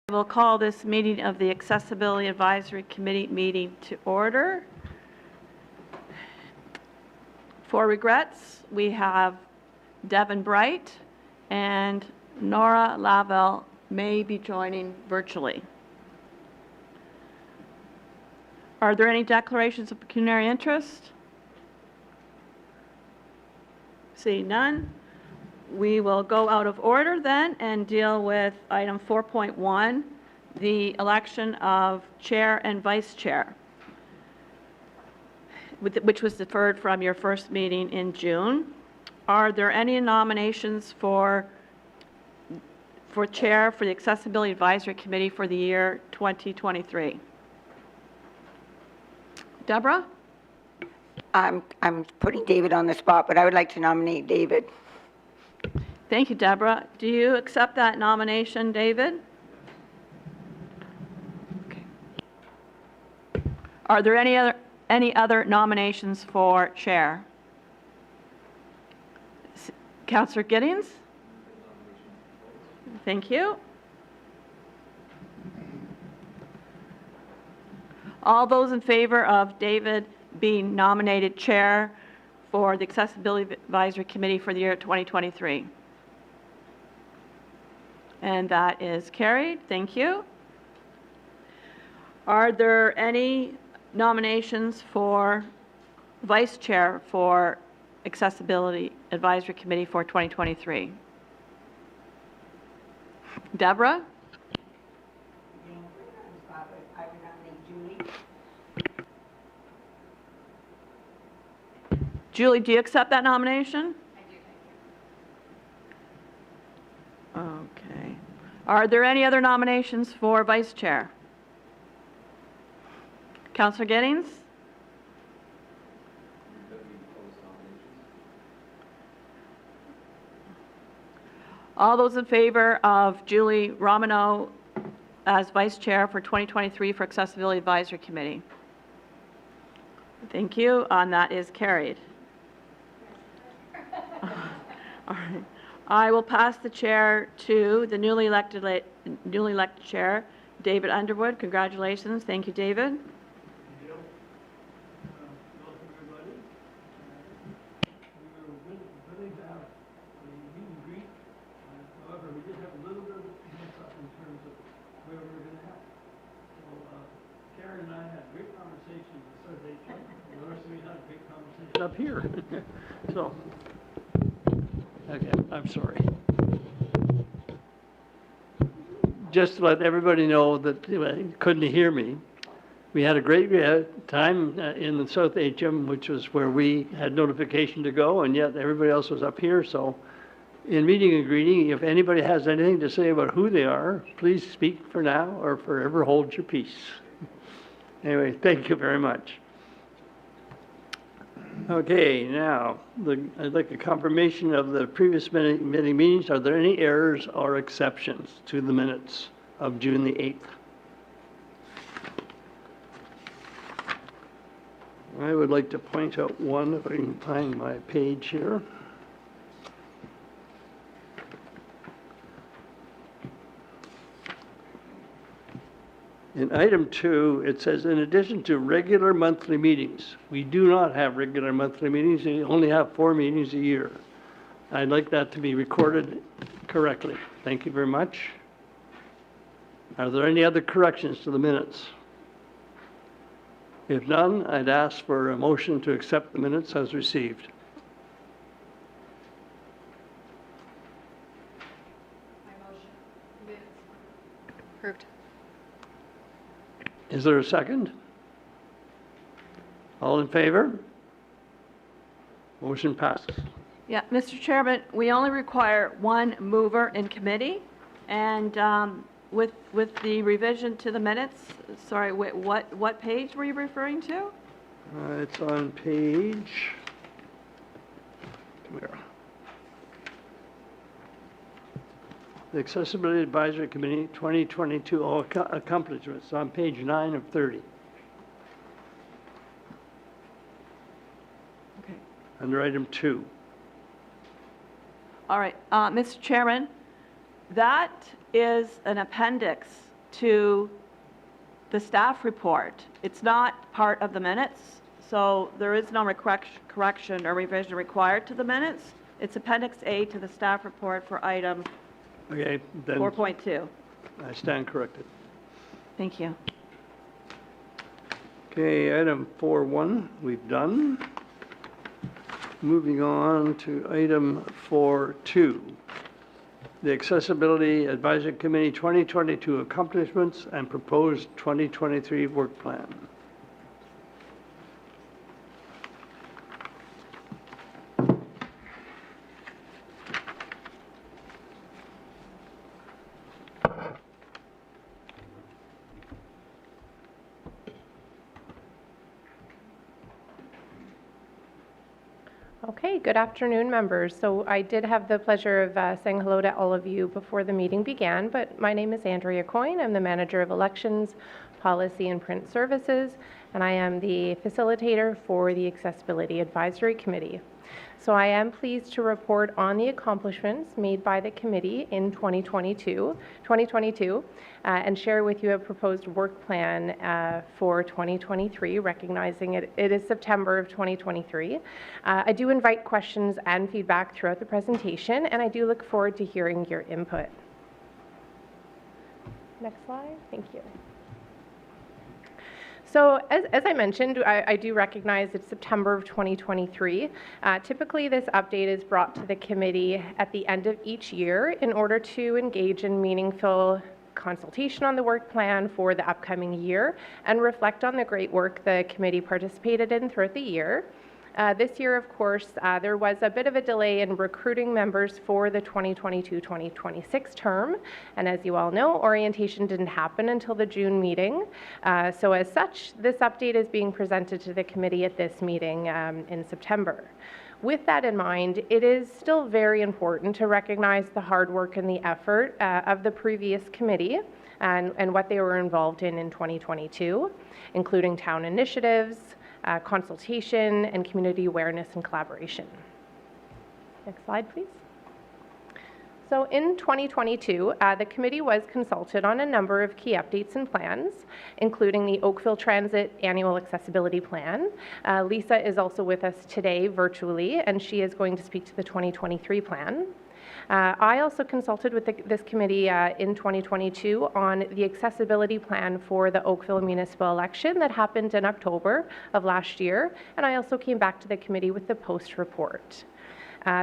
We'll call this meeting of the Accessibility Advisory Committee meeting to order. For regrets, we have Devin Bright and Nora Lavelle may be joining virtually. Are there any declarations of pecuniary interest? Seeing none. We will go out of order then and deal with item 4.1, the election of chair and vice chair, which was deferred from your first meeting in June. Are there any nominations for chair for the Accessibility Advisory Committee for the year 2023? Deborah? I'm putting David on the spot, but I would like to nominate David. Thank you, Deborah. Do you accept that nomination, David? Okay. Are there any other nominations for chair? Councillor Giddings? Thank you. All those in favor of David being nominated chair for the Accessibility Advisory Committee for the year 2023? And that is carried. Thank you. Are there any nominations for vice chair for Accessibility Advisory Committee for 2023? Deborah? I would nominate Julie. Julie, do you accept that nomination? I do, thank you. Okay. Are there any other nominations for vice chair? Councillor Giddings? All those in favor of Julie Romano as vice chair for 2023 for Accessibility Advisory Committee? Thank you, and that is carried. All right. I will pass the chair to the newly elected chair, David Underwood. Congratulations. Thank you, David. Thank you. Welcome, everybody. We were willing to have a meet and greet. However, we did have a little bit of a mix-up in terms of where we were going to have it. So Karen and I had great conversations with South HM, and the rest of me had a great conversation up here. So, okay, I'm sorry. Just to let everybody know that you couldn't hear me, we had a great time in the South HM, which was where we had notification to go, and yet everybody else was up here. So in meeting and greeting, if anybody has anything to say about who they are, please speak for now or forever hold your peace. Anyway, thank you very much. Okay, now, I'd like a confirmation of the previous meetings. Are there any errors or exceptions to the minutes of June the 8th? I would like to point out one, if I can find my page here. In item 2, it says, in addition to regular monthly meetings, we do not have regular monthly meetings. We only have 4 meetings a year. I'd like that to be recorded correctly. Thank you very much. Are there any other corrections to the minutes? If none, I'd ask for a motion to accept the minutes as received. My motion. Minutes. Approved. Is there a second? All in favor? Motion passes. Yeah, Mr. Chairman, we only require one mover in committee, and with the revision to the minutes, sorry, what page were you referring to? It's on page, come here. The Accessibility Advisory Committee 2022 accomplishments on page 9 of 30. Okay. Under item 2. All right, Mr. Chairman, that is an appendix to the staff report. It's not part of the minutes, so there is no correction or revision required to the minutes. It's Appendix A to the staff report for item Okay, then 4.2. I stand corrected. Thank you. Okay, item 4.1, we've done. Moving on to item 4.2, the Accessibility Advisory Committee 2022 accomplishments and proposed 2023 work plan. Okay, good afternoon, members. So I did have the pleasure of saying hello to all of you before the meeting began, but my name is Andrea Coyne. I'm the Manager of Elections, Policy and Print Services, and I am the facilitator for the Accessibility Advisory Committee. So I am pleased to report on the accomplishments made by the committee in 2022, and share with you a proposed work plan for 2023, recognizing it is September of 2023. I do invite questions and feedback throughout the presentation, and I do look forward to hearing your input. Next slide. Thank you. So as I mentioned, I do recognize it's September of 2023. Typically, this update is brought to the committee at the end of each year in order to engage in meaningful consultation on the work plan for the upcoming year and reflect on the great work the committee participated in throughout the year. This year, of course, there was a bit of a delay in recruiting members for the 2022-2026 term, and as you all know, orientation didn't happen until the June meeting. So as such, this update is being presented to the committee at this meeting in September. With that in mind, it is still very important to recognize the hard work and the effort of the previous committee and what they were involved in 2022, including town initiatives, consultation, and community awareness and collaboration. Next slide, please. So in 2022, the committee was consulted on a number of key updates and plans, including the Oakville Transit Annual Accessibility Plan. Lisa is also with us today virtually, and she is going to speak to the 2023 plan. I also consulted with this committee in 2022 on the accessibility plan for the Oakville municipal election that happened in October of last year, and I also came back to the committee with the post report.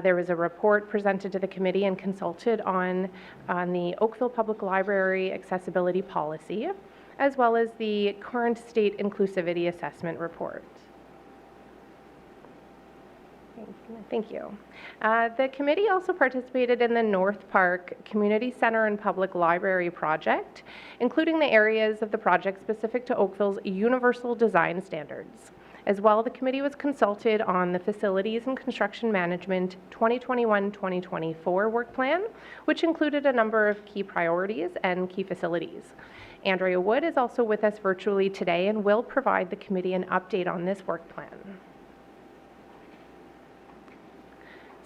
There was a report presented to the committee and consulted on the Oakville Public Library accessibility policy, as well as the current state inclusivity assessment report. Thank you. The committee also participated in the North Park Community Center and Public Library project, including the areas of the project specific to Oakville's universal design standards. As well, the committee was consulted on the Facilities and Construction Management 2021-2024 work plan, which included a number of key priorities and key facilities. Andrea Wood is also with us virtually today and will provide the committee an update on this work plan.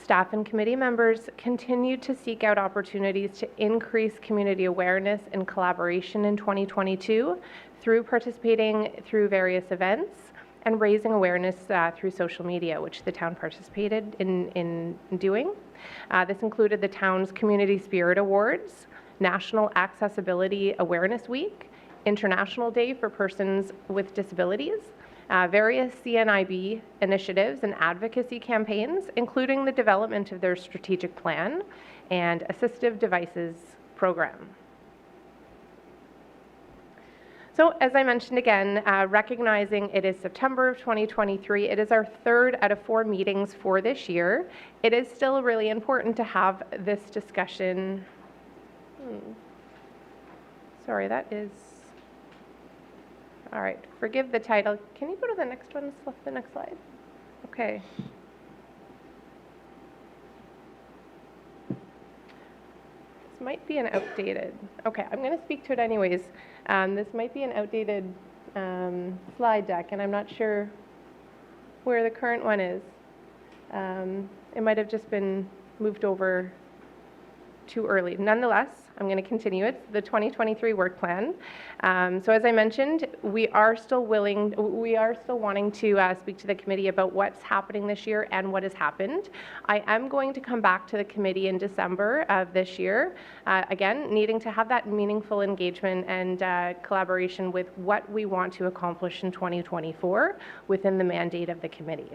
Staff and committee members continued to seek out opportunities to increase community awareness and collaboration in 2022 through participating through various events and raising awareness through social media, which the town participated in doing. This included the town's Community Spirit Awards, National Accessibility Awareness Week, International Day for Persons with Disabilities, various CNIB initiatives and advocacy campaigns, including the development of their strategic plan and assistive devices program. So as I mentioned again, recognizing it is September of 2023, it is our third out of 4 meetings for this year. It is still really important to have this discussion. Sorry, that is, all right, forgive the title. Can you go to the next one, the next slide? Okay. This might be an outdated, okay, I'm going to speak to it anyways. This might be an outdated slide deck, and I'm not sure where the current one is. It might have just been moved over too early. Nonetheless, I'm going to continue. It's the 2023 work plan. So as I mentioned, we are still wanting to speak to the committee about what's happening this year and what has happened. I am going to come back to the committee in December of this year, again, needing to have that meaningful engagement and collaboration with what we want to accomplish in 2024 within the mandate of the committee.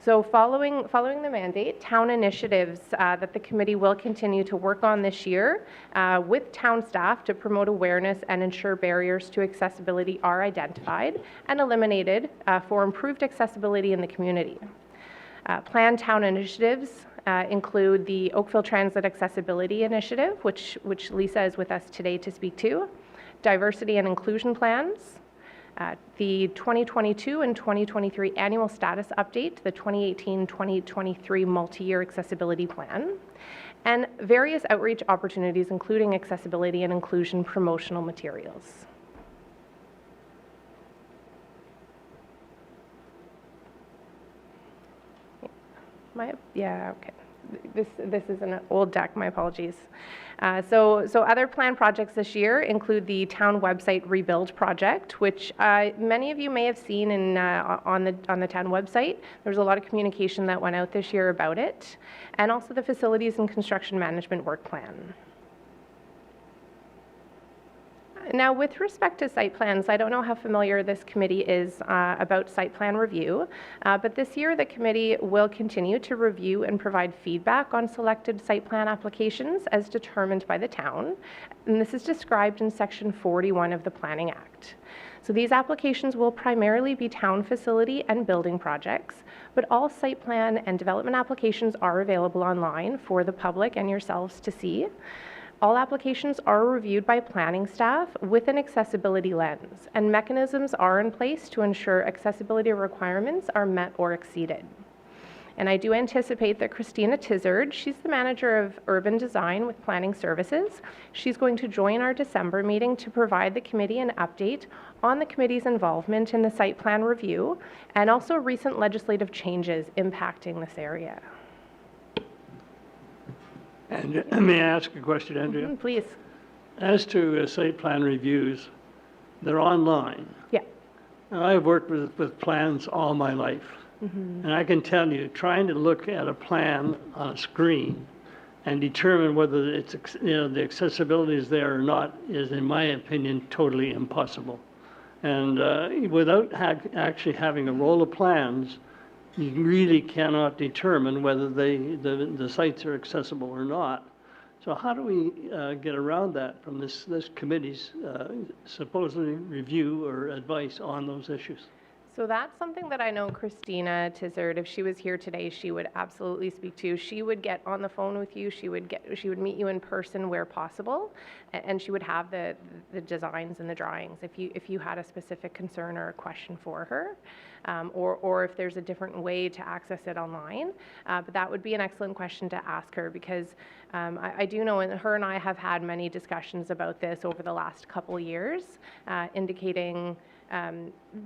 So following the mandate, town initiatives that the committee will continue to work on this year with town staff to promote awareness and ensure barriers to accessibility are identified and eliminated for improved accessibility in the community. Planned town initiatives include the Oakville Transit Accessibility Initiative, which Lisa is with us today to speak to, diversity and inclusion plans, the 2022 and 2023 annual status update, the 2018-2023 multi-year accessibility plan, and various outreach opportunities, including accessibility and inclusion promotional materials. Okay. This is an old deck, my apologies. So other planned projects this year include the town website rebuild project, which many of you may have seen on the town website. There was a lot of communication that went out this year about it, and also the facilities and construction management work plan. Now, with respect to site plans, I don't know how familiar this committee is about site plan review, but this year the committee will continue to review and provide feedback on selected site plan applications as determined by the town, and this is described in Section 41 of the Planning Act. So these applications will primarily be town facility and building projects, but all site plan and development applications are available online for the public and yourselves to see. All applications are reviewed by planning staff with an accessibility lens, and mechanisms are in place to ensure accessibility requirements are met or exceeded. And I do anticipate that Christina Tizard, she's the manager of urban design with planning services. She's going to join our December meeting to provide the committee an update on the committee's involvement in the site plan review and also recent legislative changes impacting this area. And may I ask a question, Andrea? Please. As to site plan reviews, they're online. Yeah. Now, I've worked with plans all my life. And I can tell you, trying to look at a plan on a screen and determine whether it's, the accessibility is there or not is, in my opinion, totally impossible. And without actually having a roll of plans, you really cannot determine whether the sites are accessible or not. So how do we get around that from this committee's supposedly review or advice on those issues? So that's something that I know Christina Tizard, if she was here today, she would absolutely speak to. She would get on the phone with you. She would meet you in person where possible, and she would have the designs and the drawings if you had a specific concern or a question for her, or if there's a different way to access it online. But that would be an excellent question to ask her, because I do know, and her and I have had many discussions about this over the last couple years, indicating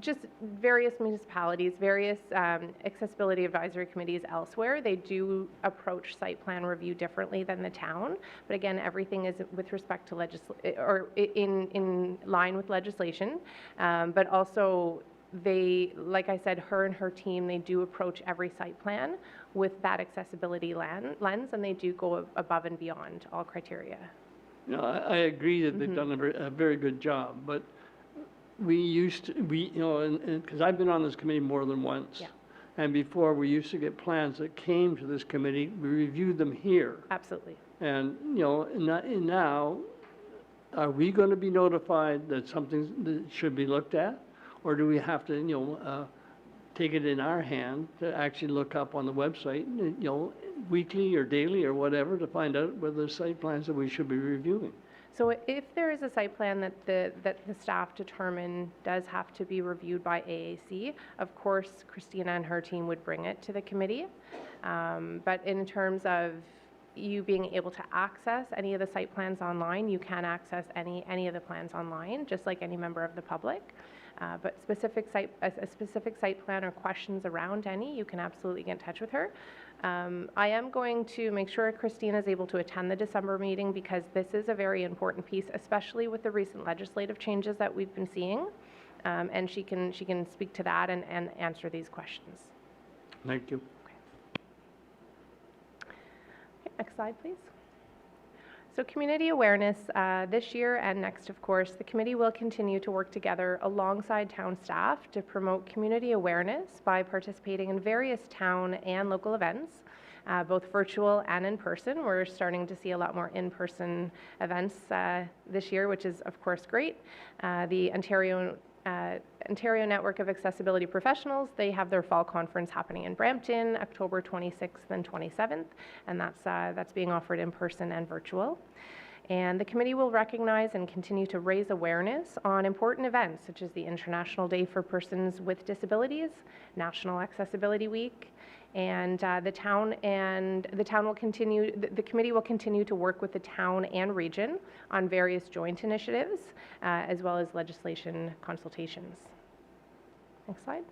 just various municipalities, various accessibility advisory committees elsewhere, they do approach site plan review differently than the town. But again, everything is with respect to or in line with legislation. But also, they, like I said, her and her team, they do approach every site plan with that accessibility lens, and they do go above and beyond all criteria. You know, I agree that they've done a very good job, but because I've been on this committee more than once. Yeah. And before, we used to get plans that came to this committee, we reviewed them here. Absolutely. And, now, are we going to be notified that something that should be looked at? Or do we have to, take it in our hand to actually look up on the website, weekly or daily or whatever, to find out whether there's site plans that we should be reviewing? So if there is a site plan that the staff determine does have to be reviewed by AAC, of course, Christina and her team would bring it to the committee. But in terms of you being able to access any of the site plans online, you can access any of the plans online, just like any member of the public. But a specific site plan or questions around any, you can absolutely get in touch with her. I am going to make sure Christina is able to attend the December meeting because this is a very important piece, especially with the recent legislative changes that we've been seeing. And she can speak to that and answer these questions. Thank you. Okay, next slide, please. So community awareness, this year and next, of course, the committee will continue to work together alongside town staff to promote community awareness by participating in various town and local events, both virtual and in person. We're starting to see a lot more in-person events this year, which is, of course, great. The Ontario Network of Accessibility Professionals, they have their fall conference happening in Brampton, October 26th and 27th, and that's being offered in person and virtual. And the committee will recognize and continue to raise awareness on important events such as the International Day for Persons with Disabilities, National Accessibility Week, and the committee will continue to work with the town and region on various joint initiatives, as well as legislation consultations. Next slide.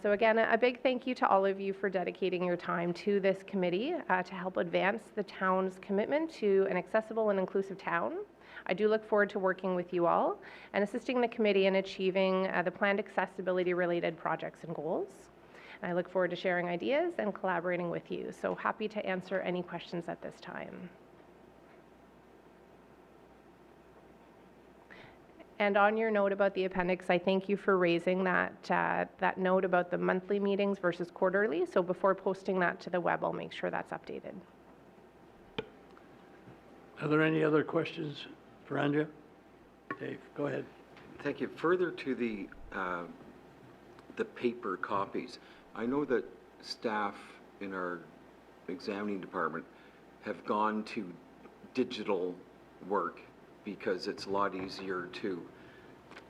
So again, a big thank you to all of you for dedicating your time to this committee to help advance the town's commitment to an accessible and inclusive town. I do look forward to working with you all and assisting the committee in achieving the planned accessibility-related projects and goals. I look forward to sharing ideas and collaborating with you. So happy to answer any questions at this time. And on your note about the appendix, I thank you for raising that note about the monthly meetings versus quarterly. So before posting that to the web, I'll make sure that's updated. Are there any other questions for Andrea? Dave, go ahead. Thank you. Further to the paper copies, I know that staff in our examining department have gone to digital work because it's a lot easier to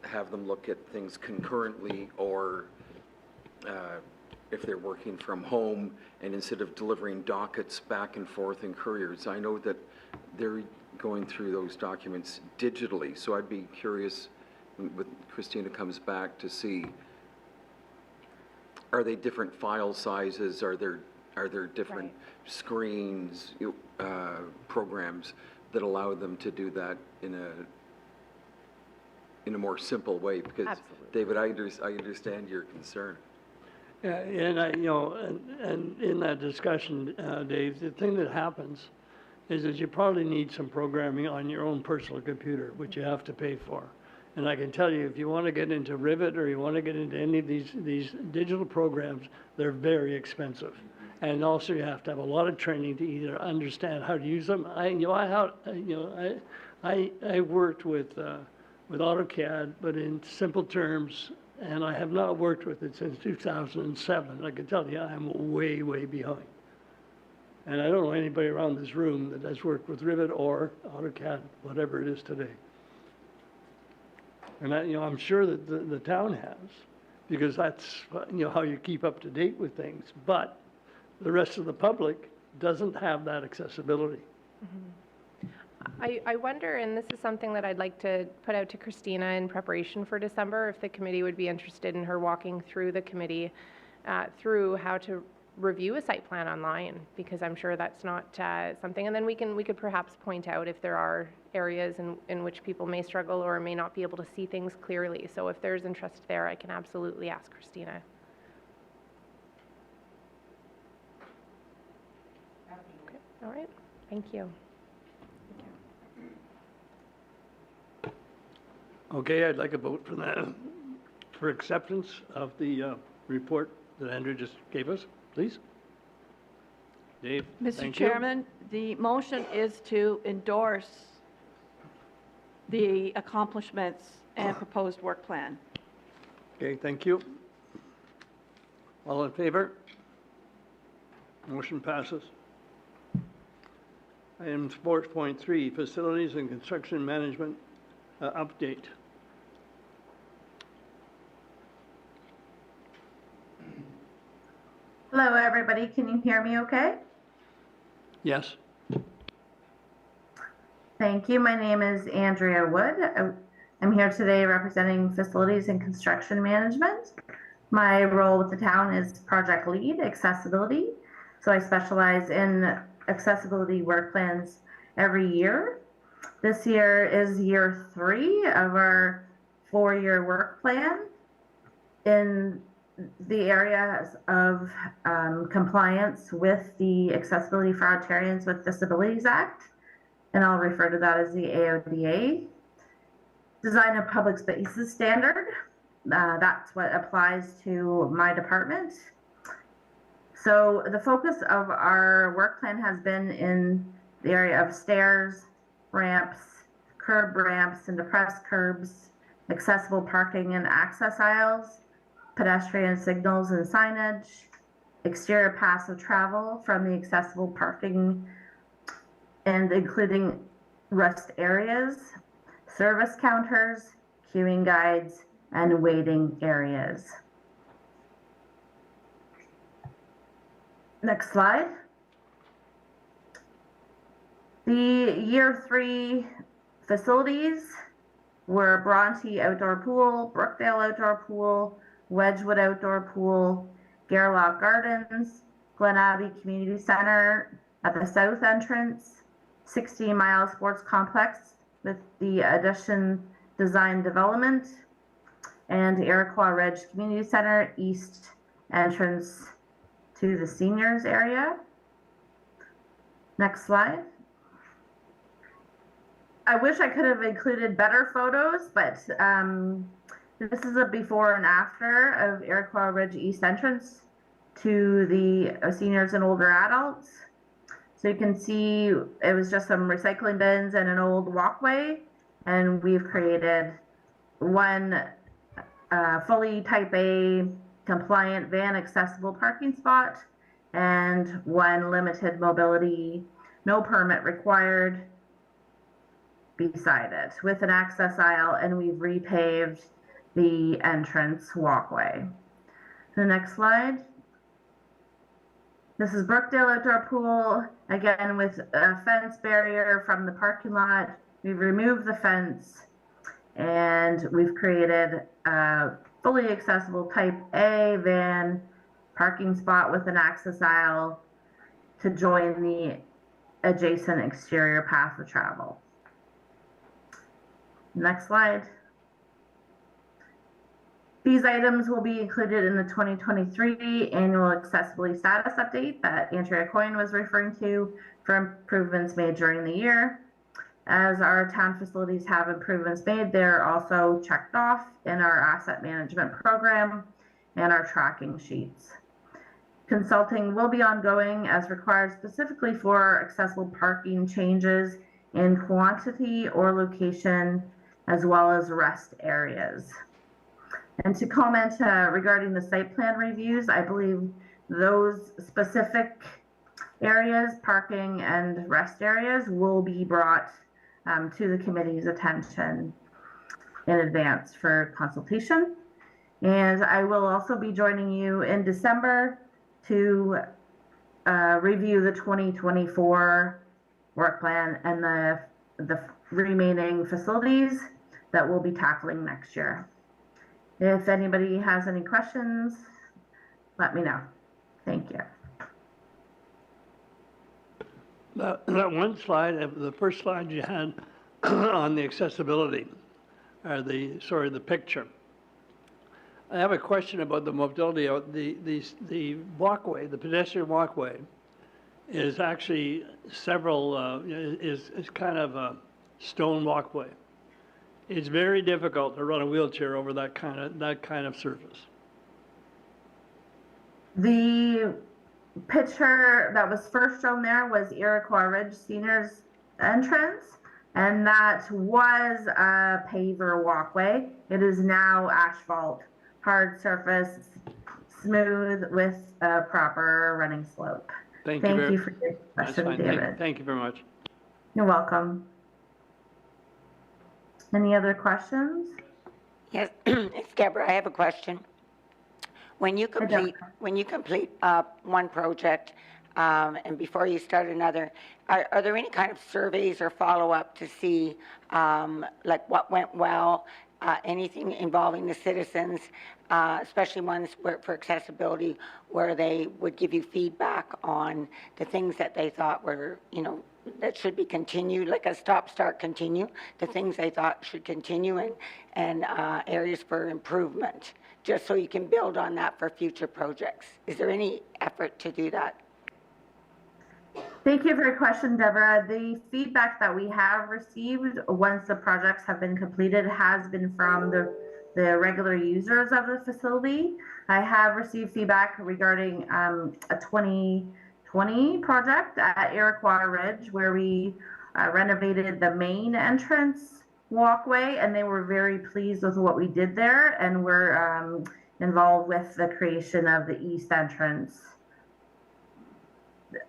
have them look at things concurrently, or if they're working from home, and instead of delivering dockets back and forth in couriers. I know that they're going through those documents digitally, so I'd be curious when Christina comes back to see, are they different file sizes? Are there different screens, programs that allow them to do that in a more simple way? Because Absolutely. David, I understand your concern. Yeah, and and in that discussion, Dave, the thing that happens is that you probably need some programming on your own personal computer, which you have to pay for. And I can tell you, if you want to get into Rivet or you want to get into any of these digital programs, they're very expensive. And also you have to have a lot of training to either understand how to use them. I worked with AutoCAD, but in simple terms, and I have not worked with it since 2007. I can tell you I'm way, way behind. And I don't know anybody around this room that has worked with Rivet or AutoCAD, whatever it is today. And I'm sure that the town has, because that's how you keep up to date with things. But the rest of the public doesn't have that accessibility. I wonder, and this is something that I'd like to put out to Christina in preparation for December, if the committee would be interested in her walking through the committee through how to review a site plan online, because I'm sure that's not something. And then we could perhaps point out if there are areas in which people may struggle or may not be able to see things clearly. So if there's interest there, I can absolutely ask Christina. Okay. All right. Thank you. Okay, I'd like a vote for that, for acceptance of the report that Andrew just gave us, please. Dave, Mr. thank you. Chairman, the motion is to endorse the accomplishments and proposed work plan. Okay, thank you. All in favor? Motion passes. Item 4.3, Facilities and Construction Management update. Hello, everybody. Can you hear me okay? Yes. Thank you. My name is Andrea Wood. I'm here today representing facilities and construction management. My role with the town is project lead, accessibility. So I specialize in accessibility work plans every year. This year is year 3 of our 4-year work plan in the areas of compliance with the Accessibility for Ontarians with Disabilities Act, and I'll refer to that as the AODA. Design of public spaces standard, that's what applies to my department. So the focus of our work plan has been in the area of stairs, ramps, curb ramps and depressed curbs, accessible parking and access aisles, pedestrian signals and signage, exterior paths of travel from the accessible parking and including rest areas, service counters, queuing guides, and waiting areas. Next slide. The year 3 facilities were Bronte Outdoor Pool, Brookdale Outdoor Pool, Wedgwood Outdoor Pool, Garlock Gardens, Glen Abbey Community Center at the south entrance, 16 Mile Sports Complex with the addition design development, and Iroquois Ridge Community Center east entrance to the seniors area. Next slide. I wish I could have included better photos, but this is a before and after of Iroquois Ridge East entrance to the seniors and older adults. So you can see it was just some recycling bins and an old walkway, and we've created one fully type A compliant van accessible parking spot and one limited mobility, no permit required beside it with an access aisle, and we've repaved the entrance walkway. The next slide. This is Brookdale Outdoor Pool, again with a fence barrier from the parking lot. We've removed the fence and we've created a fully accessible type A van parking spot with an access aisle to join the adjacent exterior path of travel. Next slide. These items will be included in the 2023 annual accessibility status update that Andrea Coyne was referring to for improvements made during the year. As our town facilities have improvements made, they're also checked off in our asset management program and our tracking sheets. Consulting will be ongoing as required specifically for accessible parking changes in quantity or location, as well as rest areas. And to comment regarding the site plan reviews, I believe those specific areas, parking and rest areas, will be brought to the committee's attention in advance for consultation. And I will also be joining you in December to review the 2024 work plan and the remaining facilities that we'll be tackling next year. If anybody has any questions, let me know. Thank you. That one slide, the first slide you had on the accessibility, or the picture. I have a question about the mobility. The walkway, the pedestrian walkway, is actually several, is kind of a stone walkway. It's very difficult to run a wheelchair over that kind of surface. The picture that was first shown there was Iroquois Ridge Seniors entrance, and that was a paver walkway. It is now asphalt, hard surface, smooth with a proper running slope. Thank you for your question, David. Thank you very much. You're welcome. Any other questions? Yes, it's Deborah. I have a question. When you complete one project, and before you start another, are there any kind of surveys or follow-up to see, like what went well, anything involving the citizens, especially ones for accessibility, where they would give you feedback on the things that they thought were, that should be continued, like a stop, start, continue, the things they thought should continue, and areas for improvement, just so you can build on that for future projects. Is there any effort to do that? Thank you for your question, Deborah. The feedback that we have received once the projects have been completed has been from the regular users of the facility. I have received feedback regarding a 2020 project at Iroquois Ridge where we renovated the main entrance walkway, and they were very pleased with what we did there, and were involved with the creation of the east entrance.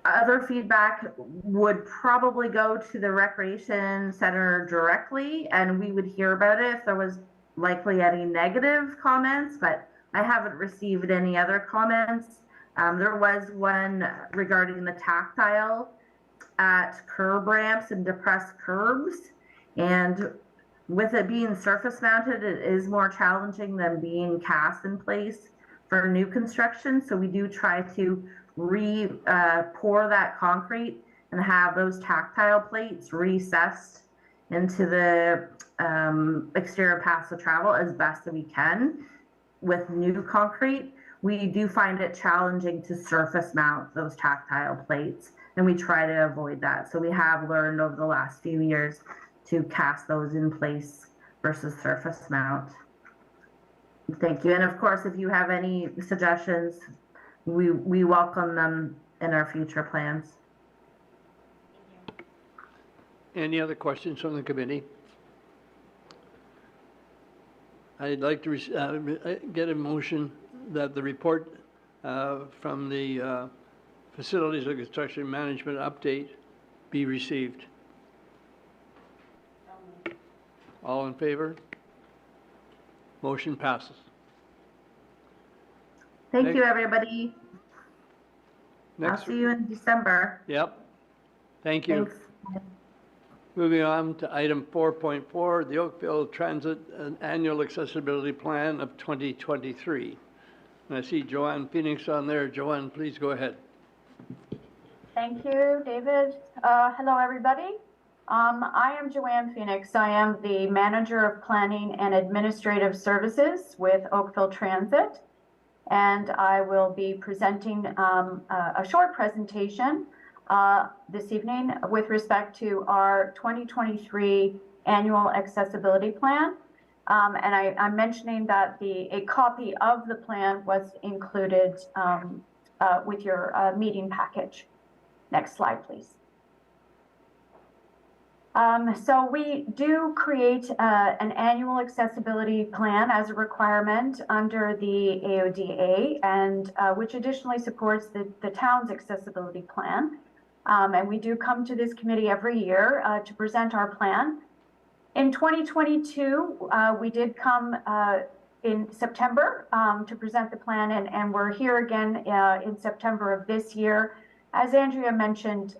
Other feedback would probably go to the recreation center directly, and we would hear about it if there was likely any negative comments, but I haven't received any other comments. There was one regarding the tactile at curb ramps and depressed curbs, and with it being surface mounted, it is more challenging than being cast in place for new construction. So we do try to pour that concrete and have those tactile plates recessed into the exterior paths of travel as best as we can. With new concrete, we do find it challenging to surface mount those tactile plates, and we try to avoid that. So we have learned over the last few years to cast those in place versus surface mount. Thank you. And of course, if you have any suggestions, we welcome them in our future plans. Any other questions from the committee? I'd like to get a motion that the report from the Facilities and Construction Management Update be received. All in favor? Motion passes. Thank you, everybody. I'll Next. see you in December. Yep. Thank you. Thanks. Moving on to item 4.4, the Oakville Transit Annual Accessibility Plan of 2023. And I see Joanne Phoenix on there. Joanne, please go ahead. Thank you, David. Hello, everybody. I am Joanne Phoenix. I am the Manager of Planning and Administrative Services with Oakville Transit, and I will be presenting a short presentation this evening with respect to our 2023 Annual Accessibility Plan. And I'm mentioning that a copy of the plan was included with your meeting package. Next slide, please. So we do create an annual accessibility plan as a requirement under the AODA, and which additionally supports the town's accessibility plan. And we do come to this committee every year to present our plan. In 2022, we did come in September to present the plan, and we're here again in September of this year. As Andrea mentioned,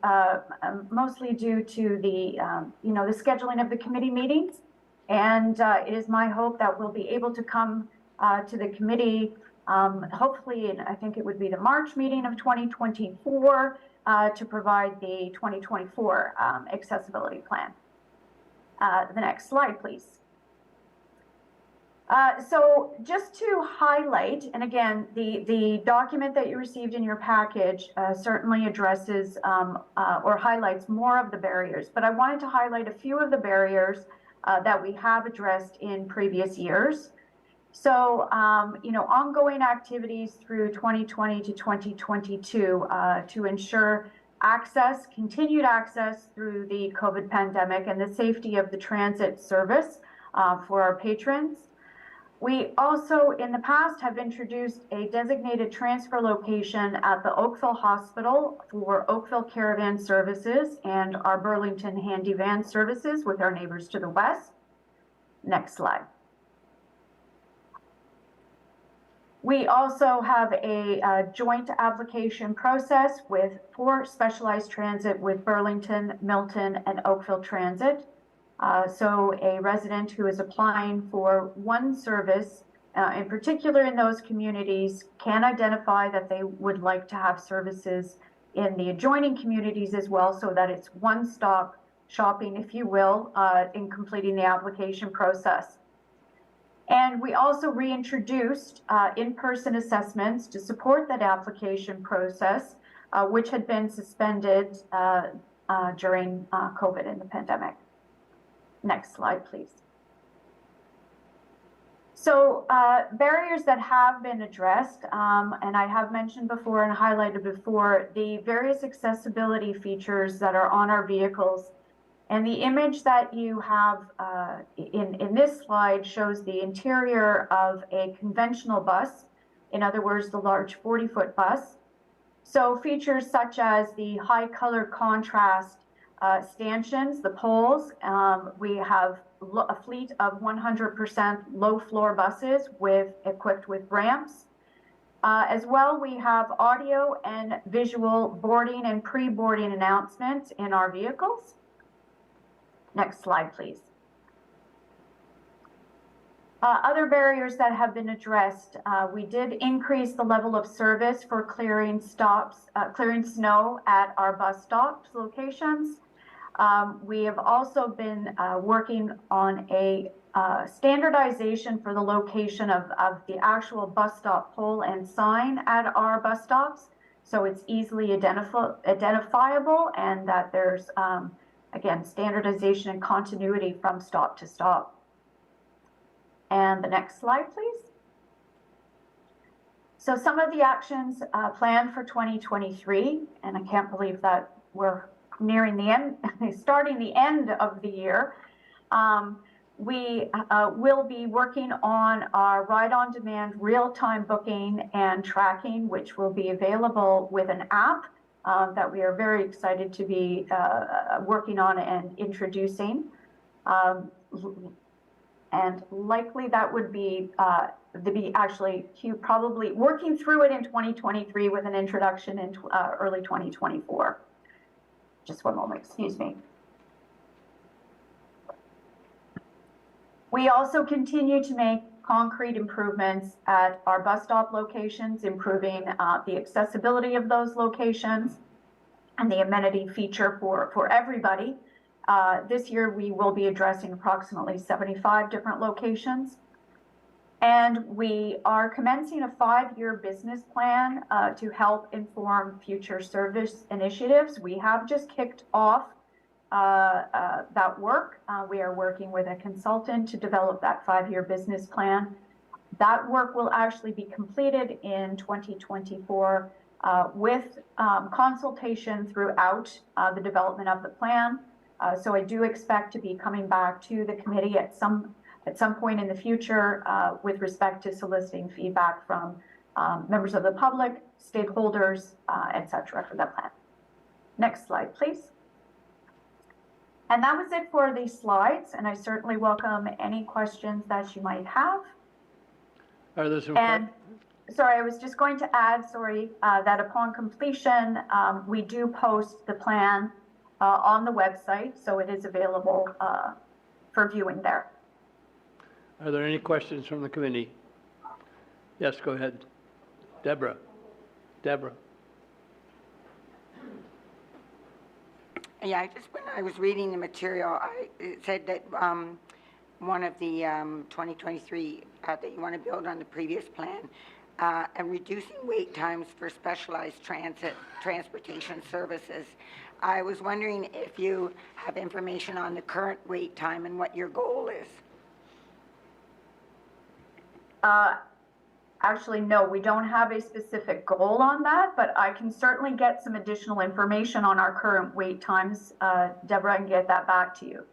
mostly due to the the scheduling of the committee meetings, and it is my hope that we'll be able to come to the committee, hopefully, and I think it would be the March meeting of 2024, to provide the 2024 accessibility plan. The next slide, please. So just to highlight, and again, the document that you received in your package certainly addresses or highlights more of the barriers, but I wanted to highlight a few of the barriers that we have addressed in previous years. So, ongoing activities through 2020 to 2022 to ensure access, continued access through the COVID pandemic, and the safety of the transit service for our patrons. We also, in the past, have introduced a designated transfer location at the Oakville Hospital for Oakville Caravan Services and our Burlington Handy Van Services with our neighbors to the west. Next slide. We also have a joint application process for specialized transit with Burlington, Milton, and Oakville Transit. So a resident who is applying for one service, in particular in those communities, can identify that they would like to have services in the adjoining communities as well, so that it's one-stop shopping, if you will, in completing the application process. And we also reintroduced in-person assessments to support that application process, which had been suspended during COVID and the pandemic. Next slide, please. So barriers that have been addressed, and I have mentioned before and highlighted before, the various accessibility features that are on our vehicles. And the image that you have in this slide shows the interior of a conventional bus, in other words, the large 40-foot bus. So features such as the high color contrast stanchions, the poles. We have a fleet of 100% low floor buses equipped with ramps. As well, we have audio and visual boarding and pre-boarding announcements in our vehicles. Next slide, please. Other barriers that have been addressed, we did increase the level of service for clearing snow at our bus stops locations. We have also been working on a standardization for the location of the actual bus stop pole and sign at our bus stops, so it's easily identifiable, and that there's again, standardization and continuity from stop to stop. And the next slide, please. So some of the actions planned for 2023, and I can't believe that we're nearing the end, starting the end of the year. We will be working on our ride-on-demand real-time booking and tracking, which will be available with an app that we are very excited to be working on and introducing. And likely that would be actually probably working through it in 2023 with an introduction in early 2024. Just one moment, excuse me. We also continue to make concrete improvements at our bus stop locations, improving the accessibility of those locations and the amenity feature for everybody. This year, we will be addressing approximately 75 different locations. And we are commencing a 5-year business plan to help inform future service initiatives. We have just kicked off that work. We are working with a consultant to develop that 5-year business plan. That work will actually be completed in 2024 with consultation throughout the development of the plan. So I do expect to be coming back to the committee at some point in the future with respect to soliciting feedback from members of the public, stakeholders, etc. for that plan. Next slide, please. And that was it for these slides, and I certainly welcome any questions that you might have. Are there some And sorry, I was just going to add, that upon completion, we do post the plan on the website, so it is available for viewing there. Are there any questions from the committee? Yes, go ahead. Deborah. Yeah, when I was reading the material, it said that one of the 2023 that you want to build on the previous plan, and reducing wait times for specialized transportation services. I was wondering if you have information on the current wait time and what your goal is. Actually, no, we don't have a specific goal on that, but I can certainly get some additional information on our current wait times, Deborah, and get that back to you,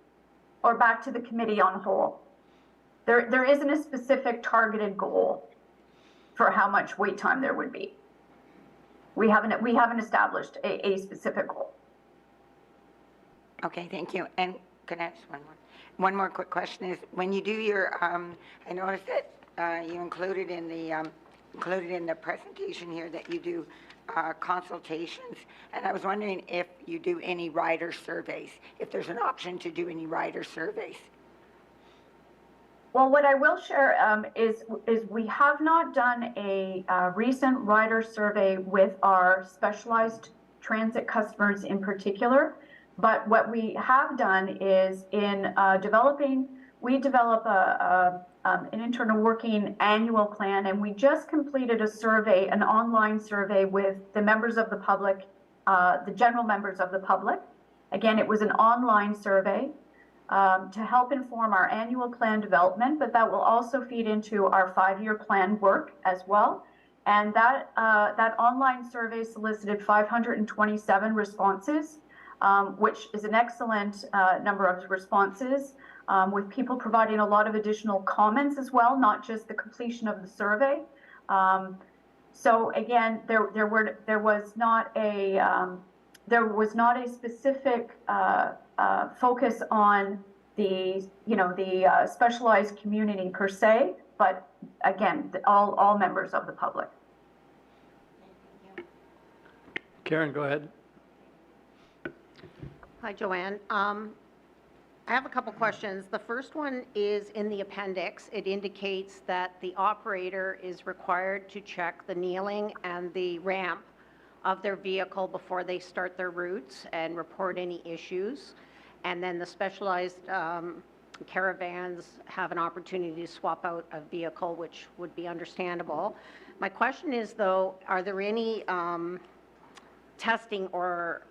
or back to the committee on whole. There isn't a specific targeted goal for how much wait time there would be. We haven't established a specific goal. Okay, thank you. And can I ask one more quick question is, when you do your, I noticed that you included in the included in the presentation here that you do consultations, and I was wondering if you do any rider surveys, if there's an option to do any rider surveys. Well, what I will share is we have not done a recent rider survey with our specialized transit customers in particular, but what we have done is in we develop an internal working annual plan, and we just completed a survey, an online survey with the members of the public, the general members of the public. Again, it was an online survey to help inform our annual plan development, but that will also feed into our 5-year plan work as well. And that online survey solicited 527 responses, which is an excellent number of responses, with people providing a lot of additional comments as well, not just the completion of the survey. So again, there was not a specific focus on the specialized community per se, but again, all members of the public. Karen, go ahead. Hi, Joanne. I have a couple questions. The first one is in the appendix. It indicates that the operator is required to check the kneeling and the ramp of their vehicle before they start their routes and report any issues. And then the specialized caravans have an opportunity to swap out a vehicle, which would be understandable. My question is, though, are there any testing or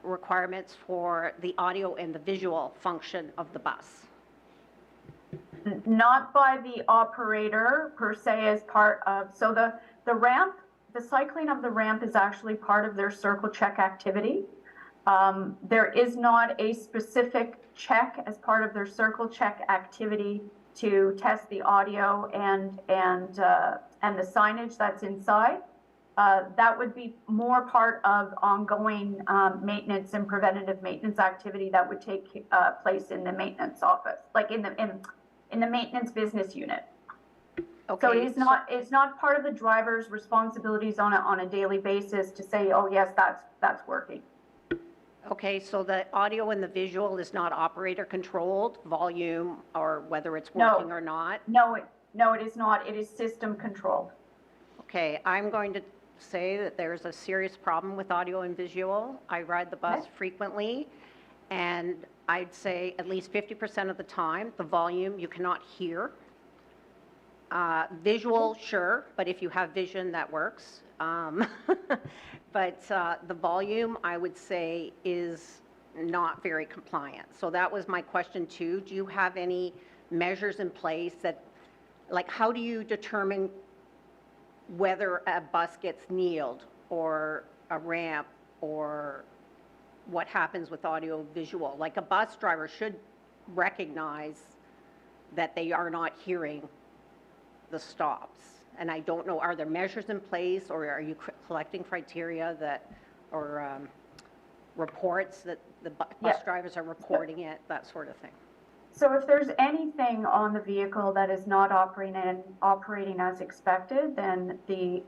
requirements for the audio and the visual function of the bus? Not by the operator per se as part of, so the ramp, the cycling of the ramp is actually part of their circle check activity. There is not a specific check as part of their circle check activity to test the audio and the signage that's inside. That would be more part of ongoing maintenance and preventative maintenance activity that would take place in the maintenance office, like in the maintenance business unit. Okay. So it's not part of the driver's responsibilities on a daily basis to say, oh yes, that's working. Okay, so the audio and the visual is not operator controlled, volume, or whether it's working or not? No, it is not. It is system controlled. Okay, I'm going to say that there's a serious problem with audio and visual. I ride the bus frequently, and I'd say at least 50% of the time, the volume you cannot hear. Visual, sure, but if you have vision, that works. But the volume, I would say, is not very compliant. So that was my question too. Do you have any measures in place that, like, how do you determine whether a bus gets kneeled or a ramp, or what happens with audio visual? Like, a bus driver should recognize that they are not hearing the stops. And I don't know, are there measures in place, or are you collecting criteria that, or reports that the bus drivers are reporting it, that sort of thing? So if there's anything on the vehicle that is not operating as expected, then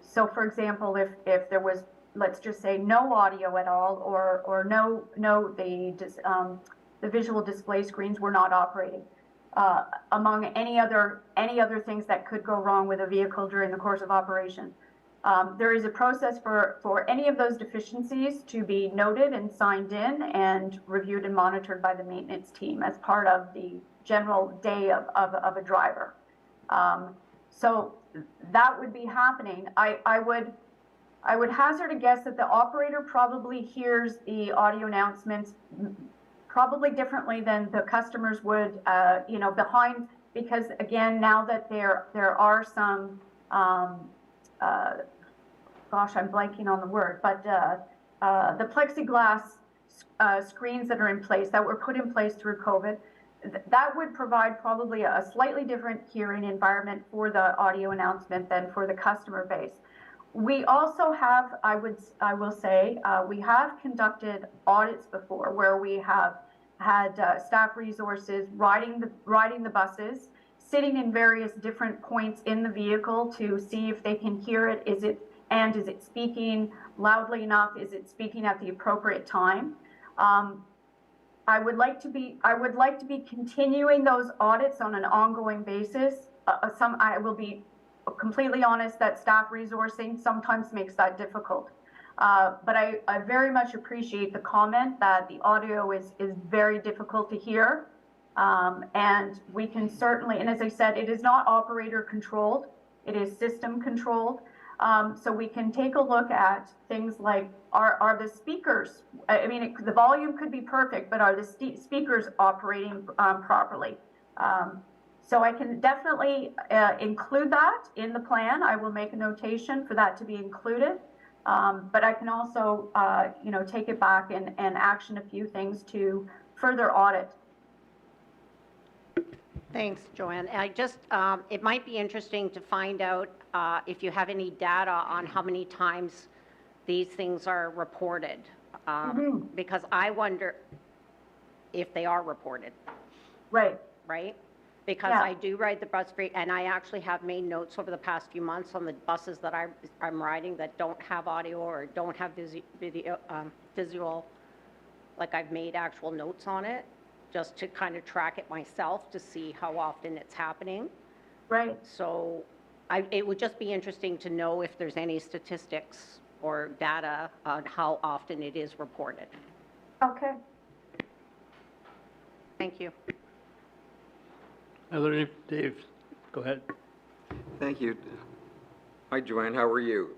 so for example, if there was, let's just say, no audio at all, or the visual display screens were not operating, among any other things that could go wrong with a vehicle during the course of operation. There is a process for any of those deficiencies to be noted and signed in and reviewed and monitored by the maintenance team as part of the general day of a driver. So that would be happening. I would hazard a guess that the operator probably hears the audio announcements probably differently than the customers would, behind, because again, now that there are some, gosh, I'm blanking on the word, but the plexiglass screens that are in place, that were put in place through COVID, that would provide probably a slightly different hearing environment for the audio announcement than for the customer base. We also have, I will say, we have conducted audits before where we have had staff resources riding the buses, sitting in various different points in the vehicle to see if they can hear it. Is it speaking loudly enough? Is it speaking at the appropriate time? I would like to be continuing those audits on an ongoing basis. I will be completely honest that staff resourcing sometimes makes that difficult. But I very much appreciate the comment that the audio is very difficult to hear. And we can certainly, and as I said, it is not operator controlled, it is system controlled. So we can take a look at things like, are the speakers, I mean, the volume could be perfect, but are the speakers operating properly? So I can definitely include that in the plan. I will make a notation for that to be included. But I can also, take it back and action a few things to further audit. Thanks, Joanne. I just, it might be interesting to find out if you have any data on how many times these things are reported. Because I wonder if they are reported. Right. Right? Because Yeah. I do ride the bus freight, and I actually have made notes over the past few months on the buses that I'm riding that don't have audio or don't have visual, like I've made actual notes on it, just to kind of track it myself to see how often it's happening. Right. So it would just be interesting to know if there's any statistics or data on how often it is reported. Okay. Thank you. Dave, go ahead. Thank you. Hi, Joanne, how are you?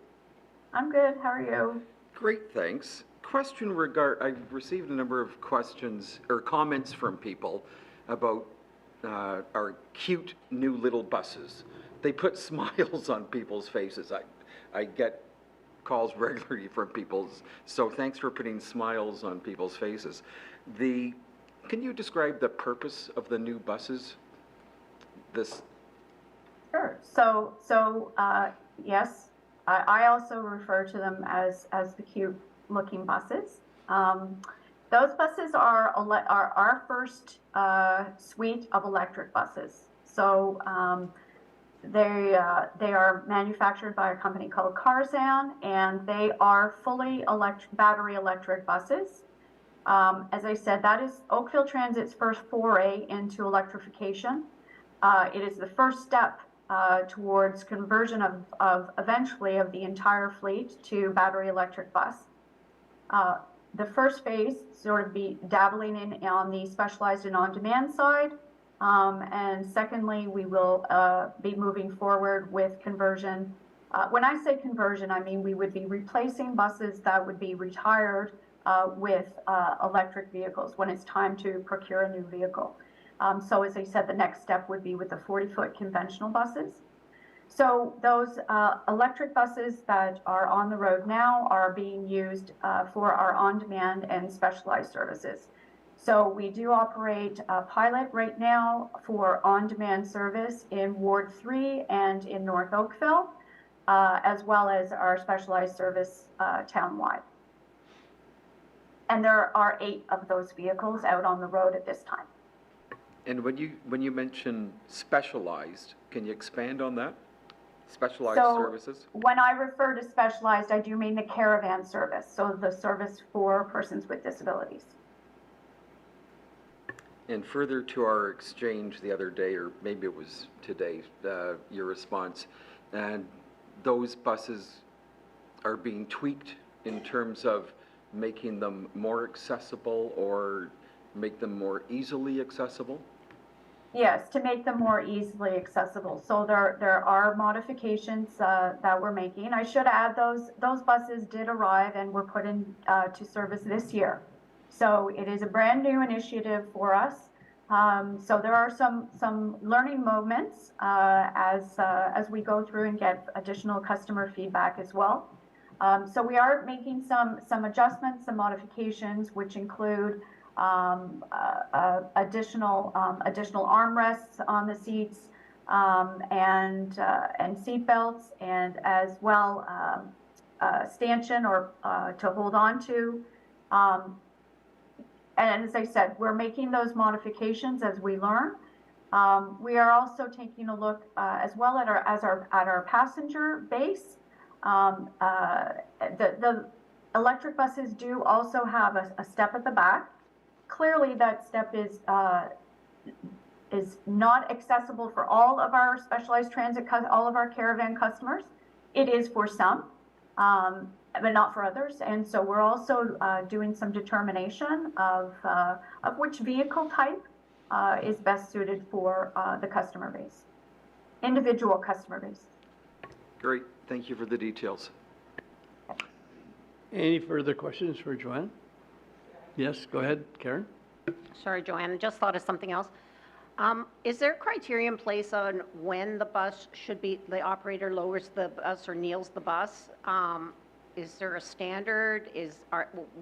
I'm good. How are you? Great, thanks. I've received a number of questions or comments from people about our cute new little buses. They put smiles on people's faces. I get calls regularly from people, so thanks for putting smiles on people's faces. Can you describe the purpose of the new buses? Sure. So yes, I also refer to them as the cute looking buses. Those buses are our first suite of electric buses. So they are manufactured by a company called Carzan, and they are fully battery electric buses. As I said, that is Oakville Transit's first foray into electrification. It is the first step towards conversion of eventually of the entire fleet to battery electric bus. The first phase sort of be dabbling in on the specialized and on-demand side. And secondly, we will be moving forward with conversion. When I say conversion, I mean we would be replacing buses that would be retired with electric vehicles when it's time to procure a new vehicle. So as I said, the next step would be with the 40-foot conventional buses. So those electric buses that are on the road now are being used for our on-demand and specialized services. So we do operate a pilot right now for on-demand service in Ward 3 and in North Oakville, as well as our specialized service townwide. And there are 8 of those vehicles out on the road at this time. And when you mention specialized, can you expand on that? Specialized services? When I refer to specialized, I do mean the caravan service, so the service for persons with disabilities. And further to our exchange the other day, or maybe it was today, your response, and those buses are being tweaked in terms of making them more accessible or make them more easily accessible? Yes, to make them more easily accessible. So there are modifications that we're making. I should add those buses did arrive and were put in to service this year. So it is a brand new initiative for us. So there are some learning moments as we go through and get additional customer feedback as well. So we are making some adjustments, some modifications, which include additional armrests on the seats and seat belts, and as well stanchion or to hold on to. And as I said, we're making those modifications as we learn. We are also taking a look as well at our passenger base. The electric buses do also have a step at the back. Clearly, that step is not accessible for all of our specialized transit, all of our caravan customers. It is for some, but not for others. And so we're also doing some determination of which vehicle type is best suited for the customer base, individual customer base. Great, thank you for the details. Any further questions for Joanne? Yes, go ahead, Karen. Sorry, Joanne, I just thought of something else. Is there criteria in place on when the bus should be, the operator lowers the bus or kneels the bus? Is there a standard?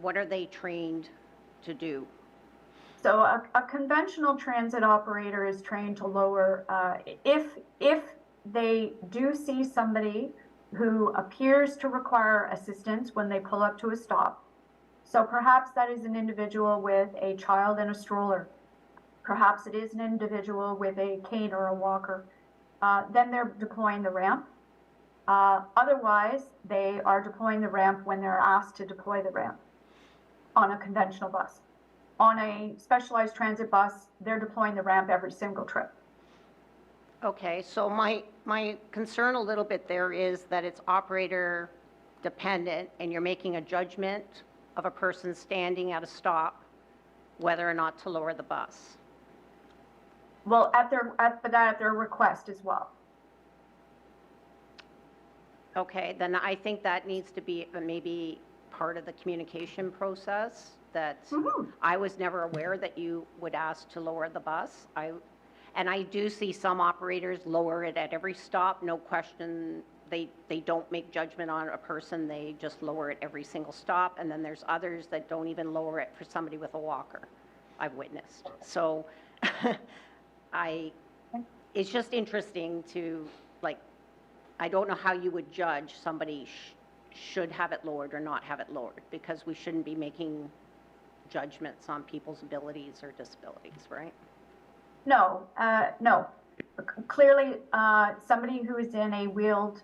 What are they trained to do? So a conventional transit operator is trained to lower, if they do see somebody who appears to require assistance when they pull up to a stop. So perhaps that is an individual with a child in a stroller. Perhaps it is an individual with a cane or a walker. Then they're deploying the ramp. Otherwise, they are deploying the ramp when they're asked to deploy the ramp on a conventional bus. On a specialized transit bus, they're deploying the ramp every single trip. Okay, so my concern a little bit there is that it's operator dependent and you're making a judgment of a person standing at a stop whether or not to lower the bus. Well, at their request as well. Okay, then I think that needs to be maybe part of the communication process, that I was never aware that you would ask to lower the bus. And I do see some operators lower it at every stop, no question. They don't make judgment on a person, they just lower it every single stop. And then there's others that don't even lower it for somebody with a walker, I've witnessed. So it's just interesting to, like, I don't know how you would judge somebody should have it lowered or not have it lowered, because we shouldn't be making judgments on people's abilities or disabilities, right? No, no. Clearly, somebody who is in a wheeled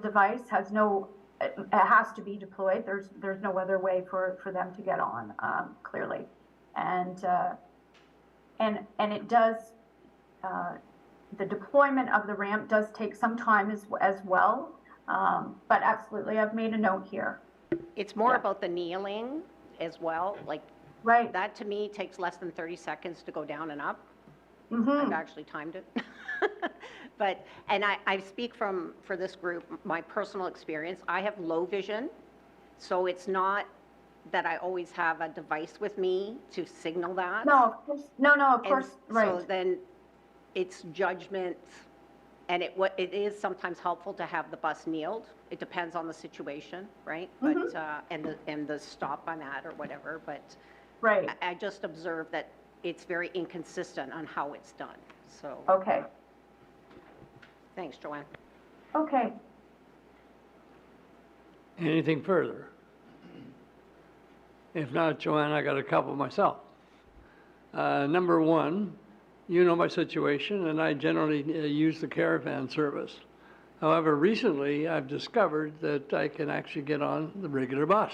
device has it has to be deployed. There's no other way for them to get on, clearly. And it does, the deployment of the ramp does take some time as well. But absolutely, I've made a note here. It's more about the kneeling as well. Like, right. That to me takes less than 30 seconds to go down and up. Mm-hmm. I've actually timed it. But, and I speak for this group, my personal experience. I have low vision, so it's not that I always have a device with me to signal that. No, of course. No, of course, right. So then it's judgment, and it is sometimes helpful to have the bus kneeled. It depends on the situation, right? Mm-hmm. But and the stop I'm at or whatever. But right. I just observed that it's very inconsistent on how it's done. So okay. Thanks, Joanne. Okay. Anything further? If not, Joanne, I got a couple myself. Number one, you know my situation, and I generally use the caravan service. However, recently I've discovered that I can actually get on the regular bus.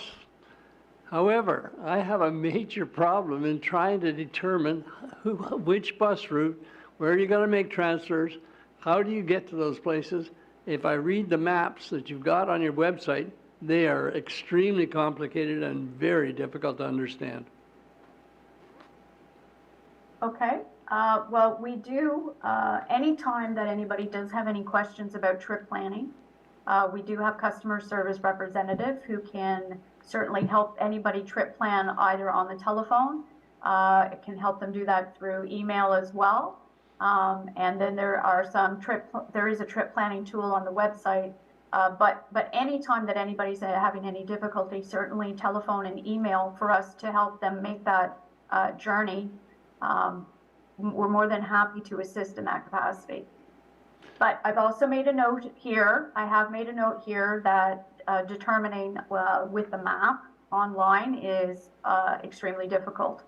However, I have a major problem in trying to determine which bus route, where you're going to make transfers, how do you get to those places. If I read the maps that you've got on your website, they are extremely complicated and very difficult to understand. Okay. Well, we do, anytime that anybody does have any questions about trip planning, we do have customer service representatives who can certainly help anybody trip plan either on the telephone. It can help them do that through email as well. And then there is a trip planning tool on the website. But anytime that anybody's having any difficulty, certainly telephone and email for us to help them make that journey. We're more than happy to assist in that capacity. But I've also made a note here. I have made a note here that determining with the map online is extremely difficult.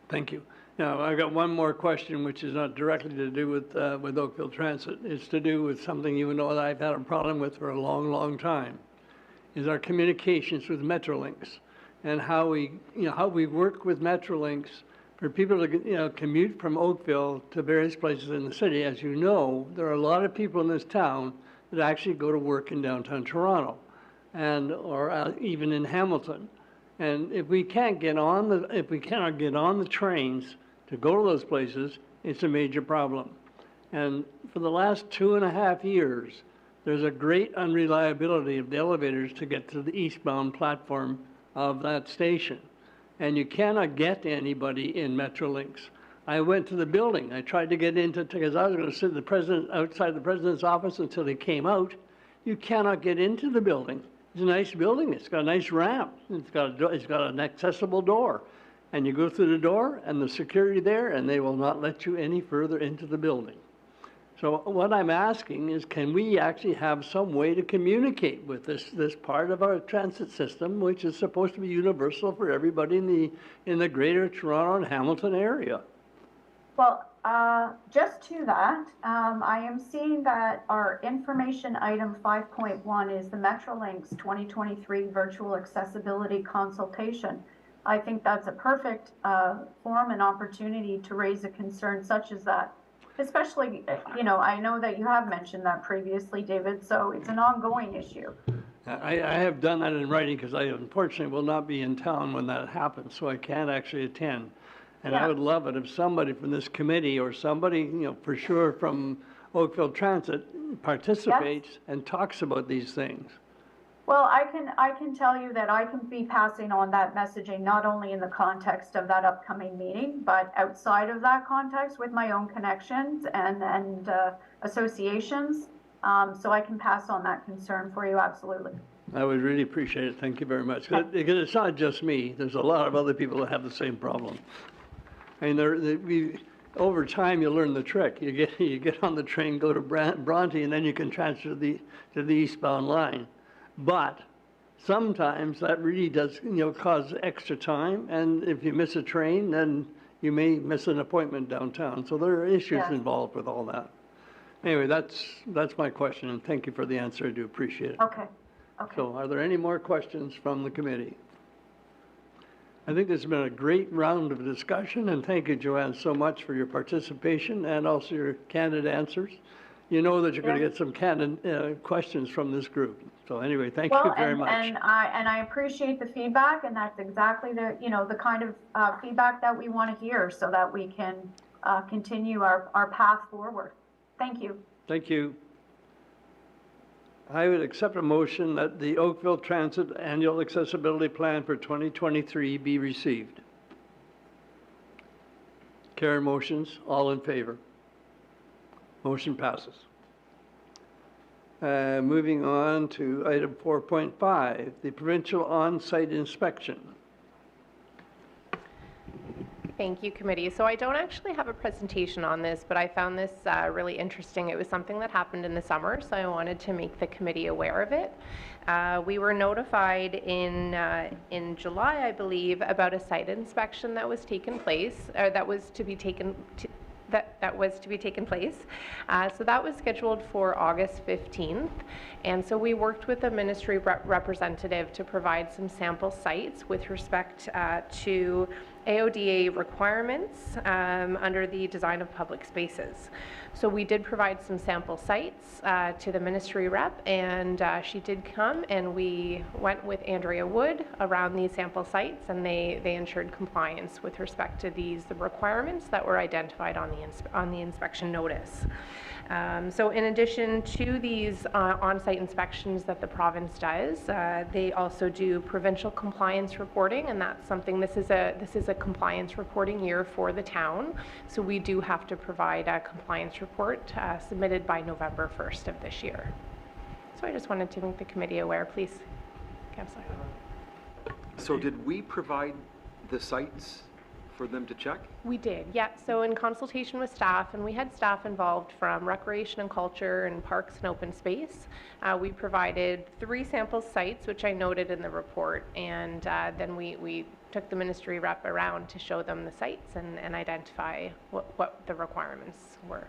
Thank you. Now, I've got one more question, which is not directly to do with Oakville Transit. It's to do with something you know that I've had a problem with for a long, long time, is our communications with Metrolinx and how we work with Metrolinx for people to, commute from Oakville to various places in the city. As you know, there are a lot of people in this town that actually go to work in downtown Toronto or even in Hamilton. And if we cannot get on the trains to go to those places, it's a major problem. And for the last 2.5 years, there's a great unreliability of the elevators to get to the eastbound platform of that station. And you cannot get to anybody in Metrolinx. I went to the building. I tried to get into, because I was going to sit outside the president's office until he came out. You cannot get into the building. It's a nice building. It's got a nice ramp. It's got an accessible door. And you go through the door and the security there, and they will not let you any further into the building. So what I'm asking is, can we actually have some way to communicate with this part of our transit system, which is supposed to be universal for everybody in the greater Toronto and Hamilton area? Well, just to that, I am seeing that our information item 5.1 is the Metrolinx 2023 virtual accessibility consultation. I think that's a perfect forum and opportunity to raise a concern such as that. Especially, I know that you have mentioned that previously, David, so it's an ongoing issue. I have done that in writing because I unfortunately will not be in town when that happens, so I can't actually attend. And I would love it if somebody from this committee or somebody, for sure from Oakville Transit participates and talks about these things. Well, I can tell you that I can be passing on that messaging not only in the context of that upcoming meeting, but outside of that context with my own connections and associations. So I can pass on that concern for you, absolutely. I would really appreciate it. Thank you very much. Because it's not just me. There's a lot of other people that have the same problem. I mean, over time, you learn the trick. You get on the train, go to Bronte, and then you can transfer to the eastbound line. But sometimes that really does, cause extra time. And if you miss a train, then you may miss an appointment downtown. So there are issues involved with all that. Anyway, that's my question, and thank you for the answer. I do appreciate it. Okay. So are there any more questions from the committee? I think this has been a great round of discussion, and thank you, Joanne, so much for your participation and also your candid answers. You know that you're going to get some candid questions from this group. So anyway, thank you very much. And I appreciate the feedback, and that's exactly the kind of feedback that we want to hear so that we can continue our path forward. Thank you. Thank you. I would accept a motion that the Oakville Transit Annual Accessibility Plan for 2023 be received. Carry motions, all in favor. Motion passes. Moving on to item 4.5, the provincial on-site inspection. Thank you, committee. So I don't actually have a presentation on this, but I found this really interesting. It was something that happened in the summer, so I wanted to make the committee aware of it. We were notified in July, I believe, about a site inspection that was taken place, or that was to be taken place. So that was scheduled for August 15th. And so we worked with a ministry representative to provide some sample sites with respect to AODA requirements under the design of public spaces. So we did provide some sample sites to the ministry rep, and she did come, and we went with Andrea Wood around these sample sites, and they ensured compliance with respect to the requirements that were identified on the inspection notice. So in addition to these on-site inspections that the province does, they also do provincial compliance reporting, and that's something, this is a compliance reporting year for the town. So we do have to provide a compliance report submitted by November 1st of this year. So I just wanted to make the committee aware, please. Councillor. So did we provide the sites for them to check? We did, yeah. So in consultation with staff, and we had staff involved from Recreation and Culture and Parks and Open Space, we provided 3 sample sites, which I noted in the report, and then we took the ministry rep around to show them the sites and identify what the requirements were,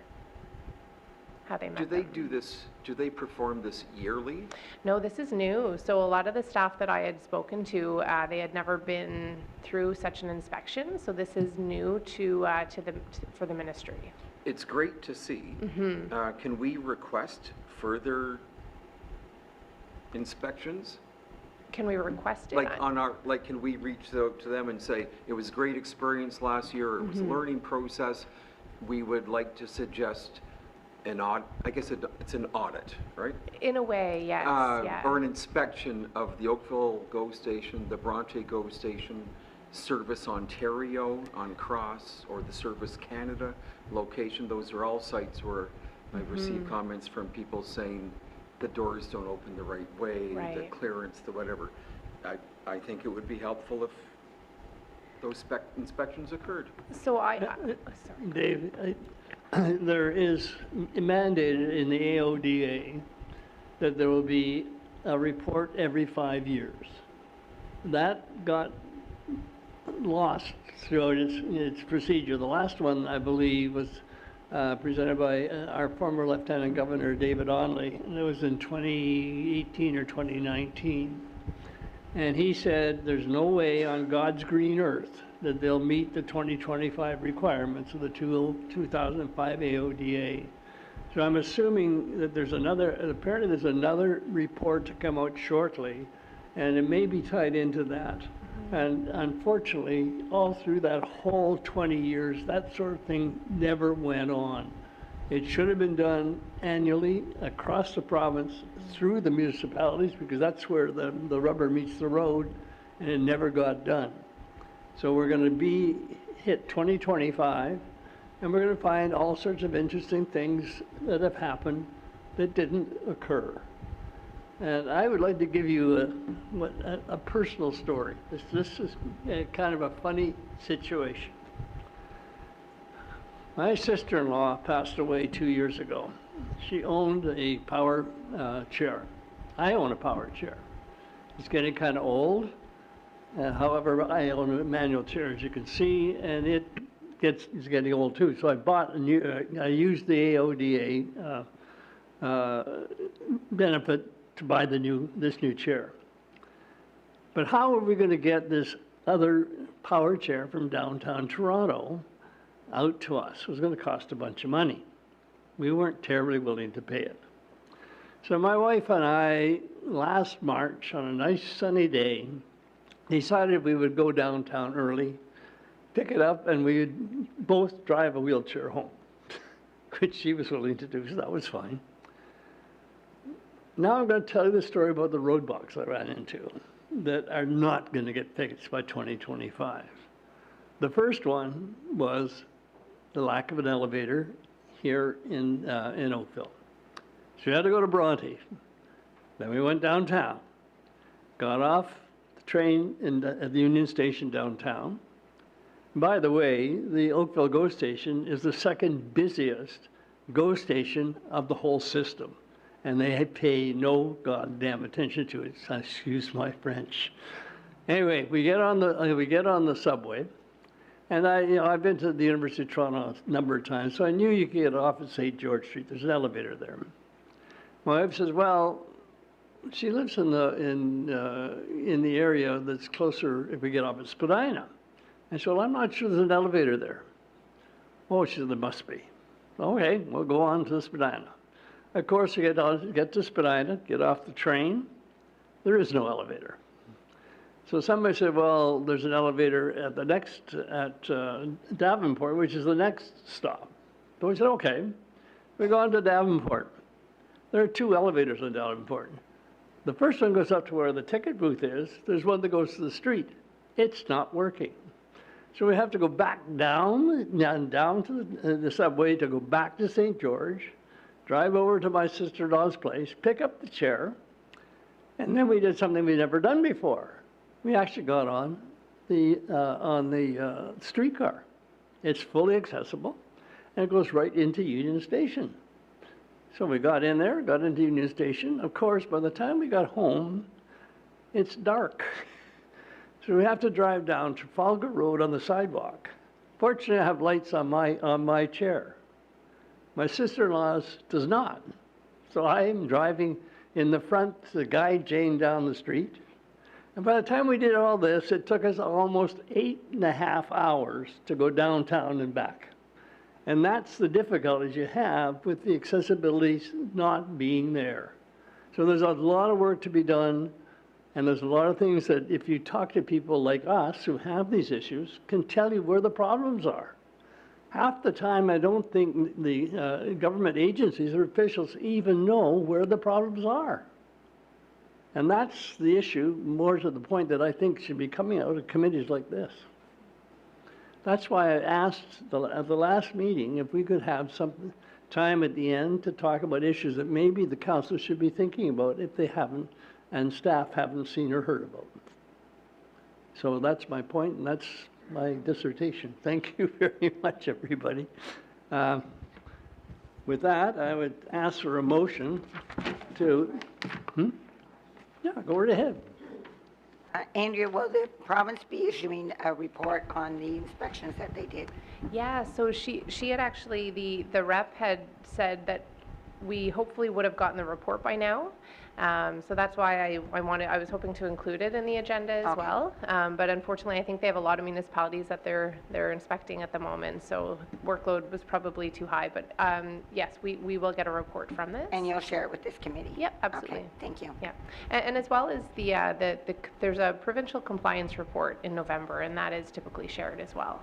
how they met Do they them. do this, do they perform this yearly? No, this is new. So a lot of the staff that I had spoken to, they had never been through such an inspection. So this is new for the ministry. It's great to see. Can we request further inspections? Can we request it? Like can we reach out to them and say, it was a great experience last year, it was a learning process, we would like to suggest I guess it's an audit, right? In a way, yes. Yeah. Or an inspection of the Oakville GO Station, the Bronte GO Station, Service Ontario on Cross, or the Service Canada location. Those are all sites where I've received comments from people saying the doors don't open the right way, the Right. clearance, the whatever. I think it would be helpful if those inspections occurred. So sorry. Dave, there is mandated in the AODA that there will be a report every 5 years. That got lost throughout its procedure. The last one, I believe, was presented by our former Lieutenant Governor, David Onley, and it was in 2018 or 2019. And he said there's no way on God's green earth that they'll meet the 2025 requirements of the 2005 AODA. So I'm assuming that apparently there's another report to come out shortly, and it may be tied into that. And unfortunately, all through that whole 20 years, that sort of thing never went on. It should have been done annually across the province through the municipalities, because that's where the rubber meets the road, and it never got done. So we're going to hit 2025, and we're going to find all sorts of interesting things that have happened that didn't occur. And I would like to give you a personal story. This is kind of a funny situation. My sister-in-law passed away 2 years ago. She owned a power chair. I own a power chair. It's getting kind of old. However, I own a manual chair, as you can see, and it's getting old too. So I bought a new. I used the AODA benefit to buy this new chair. But how are we going to get this other power chair from downtown Toronto out to us? It was going to cost a bunch of money. We weren't terribly willing to pay it. So my wife and I, last March, on a nice sunny day, decided we would go downtown early, pick it up, and we would both drive a wheelchair home, which she was willing to do, so that was fine. Now I'm going to tell you the story about the roadblocks I ran into that are not going to get fixed by 2025. The first one was the lack of an elevator here in Oakville. So we had to go to Bronte. Then we went downtown, got off the train at the Union Station downtown. By the way, the Oakville GO Station is the second busiest GO station of the whole system, and they pay no goddamn attention to it. Excuse my French. Anyway, we get on the subway, and I've been to the University of Toronto a number of times, so I knew you could get off at St. George Street. There's an elevator there. My wife says, well, she lives in the area that's closer if we get off at Spadina. I said, well, I'm not sure there's an elevator there. Oh, she said, there must be. Okay, we'll go on to Spadina. Of course, we get to Spadina, get off the train. There is no elevator. So somebody said, well, there's an elevator at Davenport, which is the next stop. So we said, okay. We go on to Davenport. There are 2 elevators in Davenport. The first one goes up to where the ticket booth is. There's one that goes to the street. It's not working. So we have to go back down to the subway to go back to St. George, drive over to my sister-in-law's place, pick up the chair, and then we did something we'd never done before. We actually got on on the streetcar. It's fully accessible, and it goes right into Union Station. So we got in there, got into Union Station. Of course, by the time we got home, it's dark. So we have to drive down Trafalgar Road on the sidewalk. Fortunately, I have lights on my chair. My sister-in-law's does not. So I am driving in the front to guide Jane down the street. And by the time we did all this, it took us almost 8.5 hours to go downtown and back. And that's the difficulties you have with the accessibility not being there. So there's a lot of work to be done, and there's a lot of things that if you talk to people like us who have these issues, can tell you where the problems are. Half the time, I don't think the government agencies or officials even know where the problems are. And that's the issue, more to the point that I think should be coming out of committees like this. That's why I asked at the last meeting if we could have some time at the end to talk about issues that maybe the council should be thinking about if they haven't, and staff haven't seen or heard about. So that's my point, and that's my dissertation. Thank you very much, everybody. With that, I would ask for a motion to, yeah, go right ahead. Andrea, will the province be issuing a report on the inspections that they did? Yeah, so she had actually, the rep had said that we hopefully would have gotten the report by now. So that's why I was hoping to include it in the agenda as well. But unfortunately, I think they have a lot of municipalities that they're inspecting at the moment. So workload was probably too high. But yes, we will get a report from this. And you'll share it with this committee? Yep, absolutely. Okay, thank you. Yeah, and as well as there's a provincial compliance report in November, and that is typically shared as well.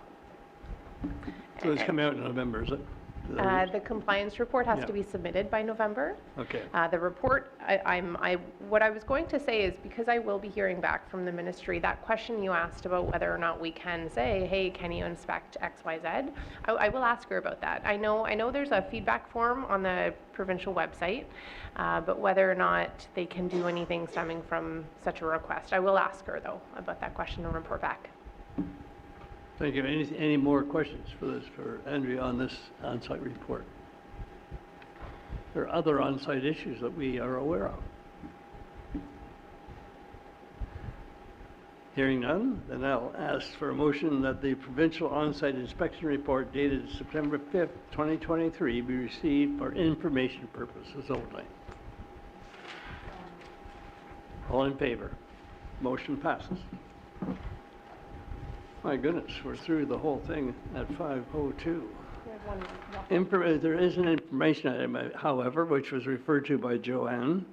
So it's coming out in November, is it? The compliance report has Yeah. to be submitted by November. Okay. The report, what I was going to say is, because I will be hearing back from the ministry, that question you asked about whether or not we can say, hey, can you inspect X, Y, Z? I will ask her about that. I know there's a feedback form on the provincial website, but whether or not they can do anything stemming from such a request, I will ask her though about that question and report back. Thank you. Any more questions for Andrea on this on-site report? There are other on-site issues that we are aware of. Hearing none, then I'll ask for a motion that the provincial on-site inspection report dated September 5th, 2023 be received for information purposes only. All in favor? Motion passes. My goodness, we're through the whole thing at 5:02. There is an information item, however, which was referred to by Joanne.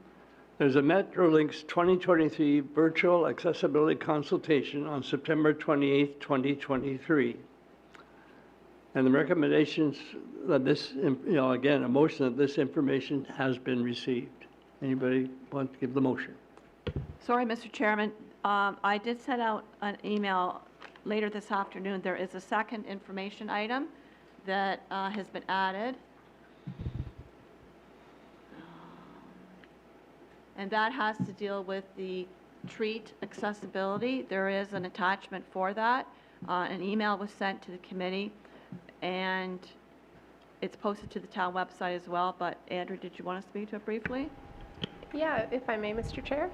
There's a Metrolinx 2023 virtual accessibility consultation on September 28th, 2023. And the recommendations that this, again, a motion that this information has been received. Anybody want to give the motion? Sorry, Mr. Chairman. I did send out an email later this afternoon. There is a second information item that has been added. And that has to deal with the treat accessibility. There is an attachment for that. An email was sent to the committee, and it's posted to the town website as well. But Andrew, did you want to speak to it briefly? Yeah, if I may, Mr. Chair.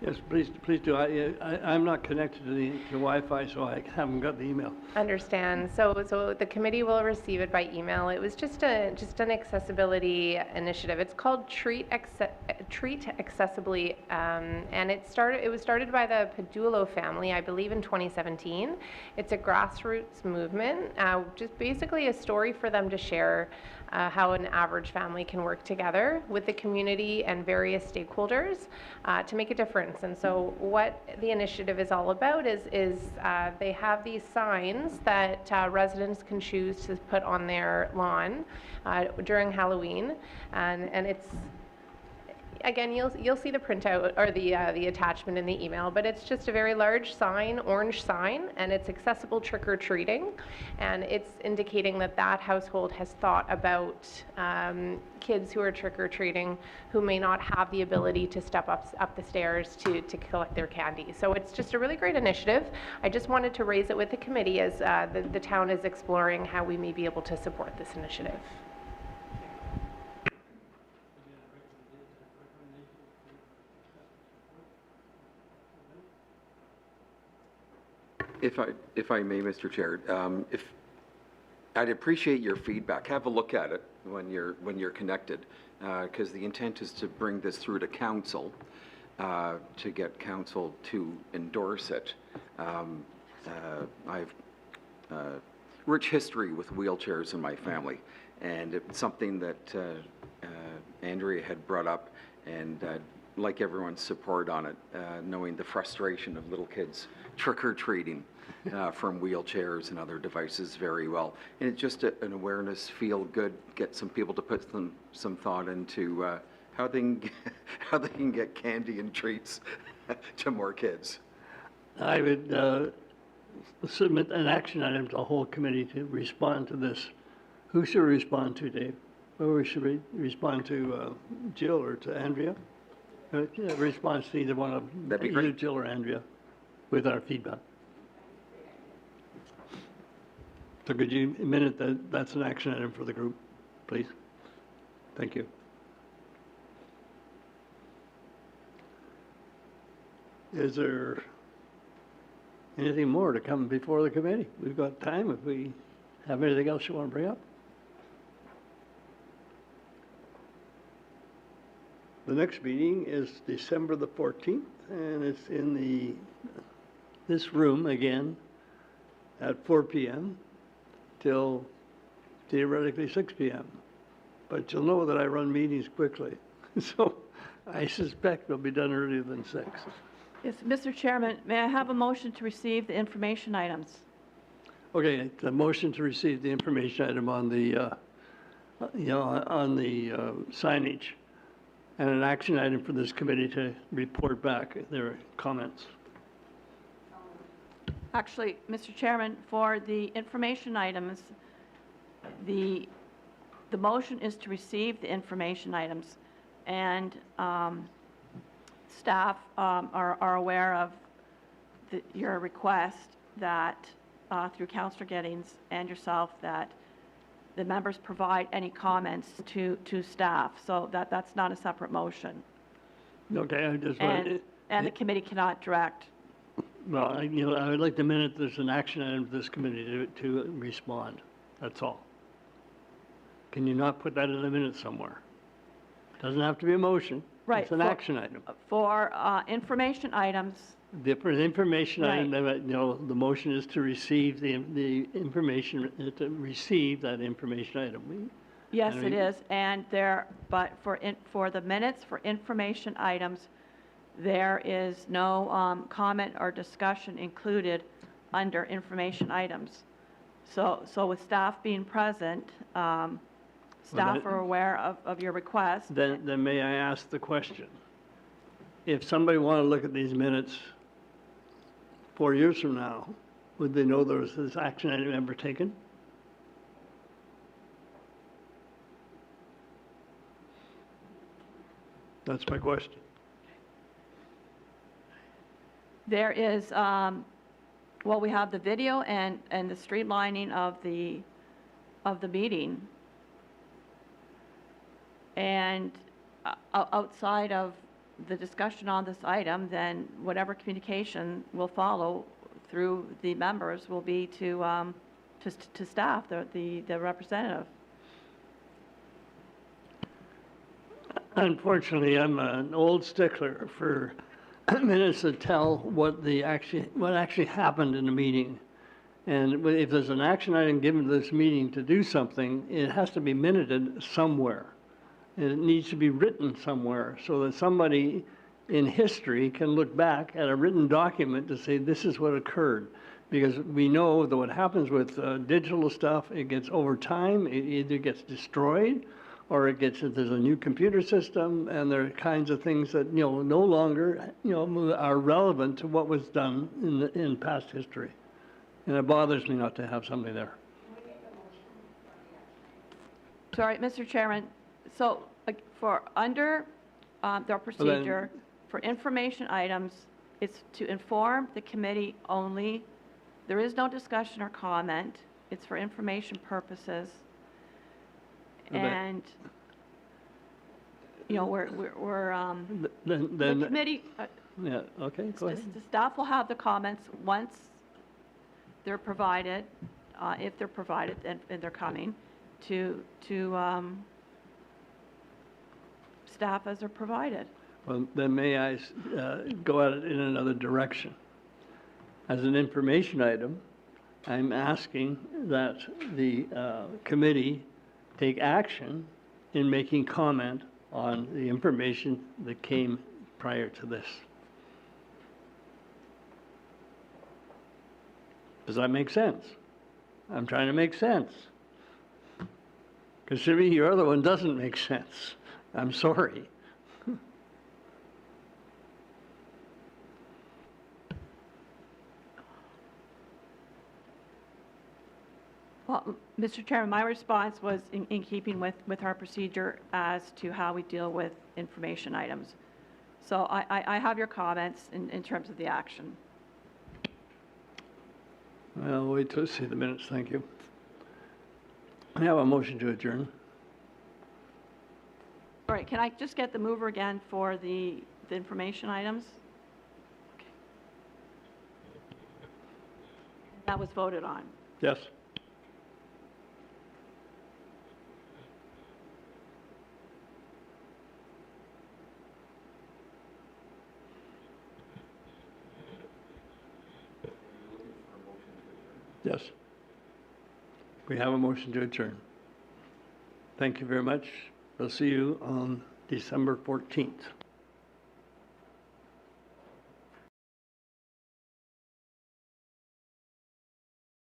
Yes, please do. I'm not connected to Wi-Fi, so I haven't got the email. Understand. So the committee will receive it by email. It was just an accessibility initiative. It's called Treat Accessibly, and it was started by the Padulo family, I believe, in 2017. It's a grassroots movement, just basically a story for them to share how an average family can work together with the community and various stakeholders to make a difference. And so what the initiative is all about is they have these signs that residents can choose to put on their lawn during Halloween, and it's Again, you'll see the printout or the attachment in the email, but it's just a very large sign, orange sign, and it's accessible trick or treating, and it's indicating that that household has thought about kids who are trick or treating who may not have the ability to step up the stairs to collect their candy. So it's just a really great initiative. I just wanted to raise it with the committee as the town is exploring how we may be able to support this initiative. If I may, Mr. Chair, if, I'd appreciate your feedback. Have a look at it when you're connected, because the intent is to bring this through to council, to get council to endorse it. I've rich history with wheelchairs in my family, and it's something that Andrea had brought up, and like everyone's support on it, knowing the frustration of little kids trick-or-treating from wheelchairs and other devices very well. And it's just an awareness, feel good, get some people to put some thought into how they can get candy and treats to more kids. I would submit an action item to the whole committee to respond to this. Who should we respond to, Dave? Or should we respond to Jill or to Andrea? Response to either one of That'd be either great. Jill or Andrea with our feedback. So could you minute that that's an action item for the group, please? Thank you. Is there anything more to come before the committee? We've got time if we have anything else you want to bring up. The next meeting is December the 14th, and it's in this room again at 4 p.m. till theoretically 6 p.m. But you'll know that I run meetings quickly, so I suspect they'll be done earlier than 6. Yes, Mr. Chairman, may I have a motion to receive the information items? Okay, the motion to receive the information item on the, on the signage, and an action item for this committee to report back their comments. Actually, Mr. Chairman, for the information items, the motion is to receive the information items, and staff are aware of your request that through Councillor Giddings and yourself that the members provide any comments to staff, so that's not a separate motion. Okay, I just wanted. And the committee cannot direct. Well, I would like to minute there's an action item for this committee to respond. That's all. Can you not put that in a minute somewhere? Doesn't have to be a motion. Right. It's an action item. For information items, Different information Right. item, the motion is to receive the information, to receive that information item. yes, And it we- is, and but for the minutes, for information items, there is no comment or discussion included under information items. So with staff being present, staff that- are aware of your request. Then may I ask the question? If somebody wanted to look at these minutes 4 years from now, would they know there was this action item ever taken? That's my question. There is, well, we have the video and the streamlining of the meeting. And outside of the discussion on this item, then whatever communication will follow through the members will be to staff, the representative. Unfortunately, I'm an old stickler for minutes that tell what actually happened in the meeting. And if there's an action item given to this meeting to do something, it has to be minuted somewhere. And it needs to be written somewhere so that somebody in history can look back at a written document to say this is what occurred. Because we know that what happens with digital stuff, it gets over time, it either gets destroyed or it gets, there's a new computer system, and there are kinds of things that, you know, no longer, you know, are relevant to what was done in past history. And it bothers me not to have somebody there. Sorry, Mr. Chairman, so for under their procedure, for information items, it's to inform the committee only. There is no discussion or comment. It's for information purposes. Okay. And, you know, the Then, committee, yeah, okay, go ahead. the staff will have the comments once they're provided, if they're provided and they're coming, to staff as they're provided. Well, then may I go at it in another direction? As an information item, I'm asking that the committee take action in making comment on the information that came prior to this. Does that make sense? I'm trying to make sense. Considering your other one doesn't make sense. I'm sorry. Well, Mr. Chairman, my response was in keeping with our procedure as to how we deal with information items. So I have your comments in terms of the action. Well, wait till I see the minutes, thank you. I have a motion to adjourn. All right, can I just get the mover again for the information items? Okay. That was voted on. Yes? Yes. We have a motion to adjourn. Thank you very much. We'll see you on December 14th.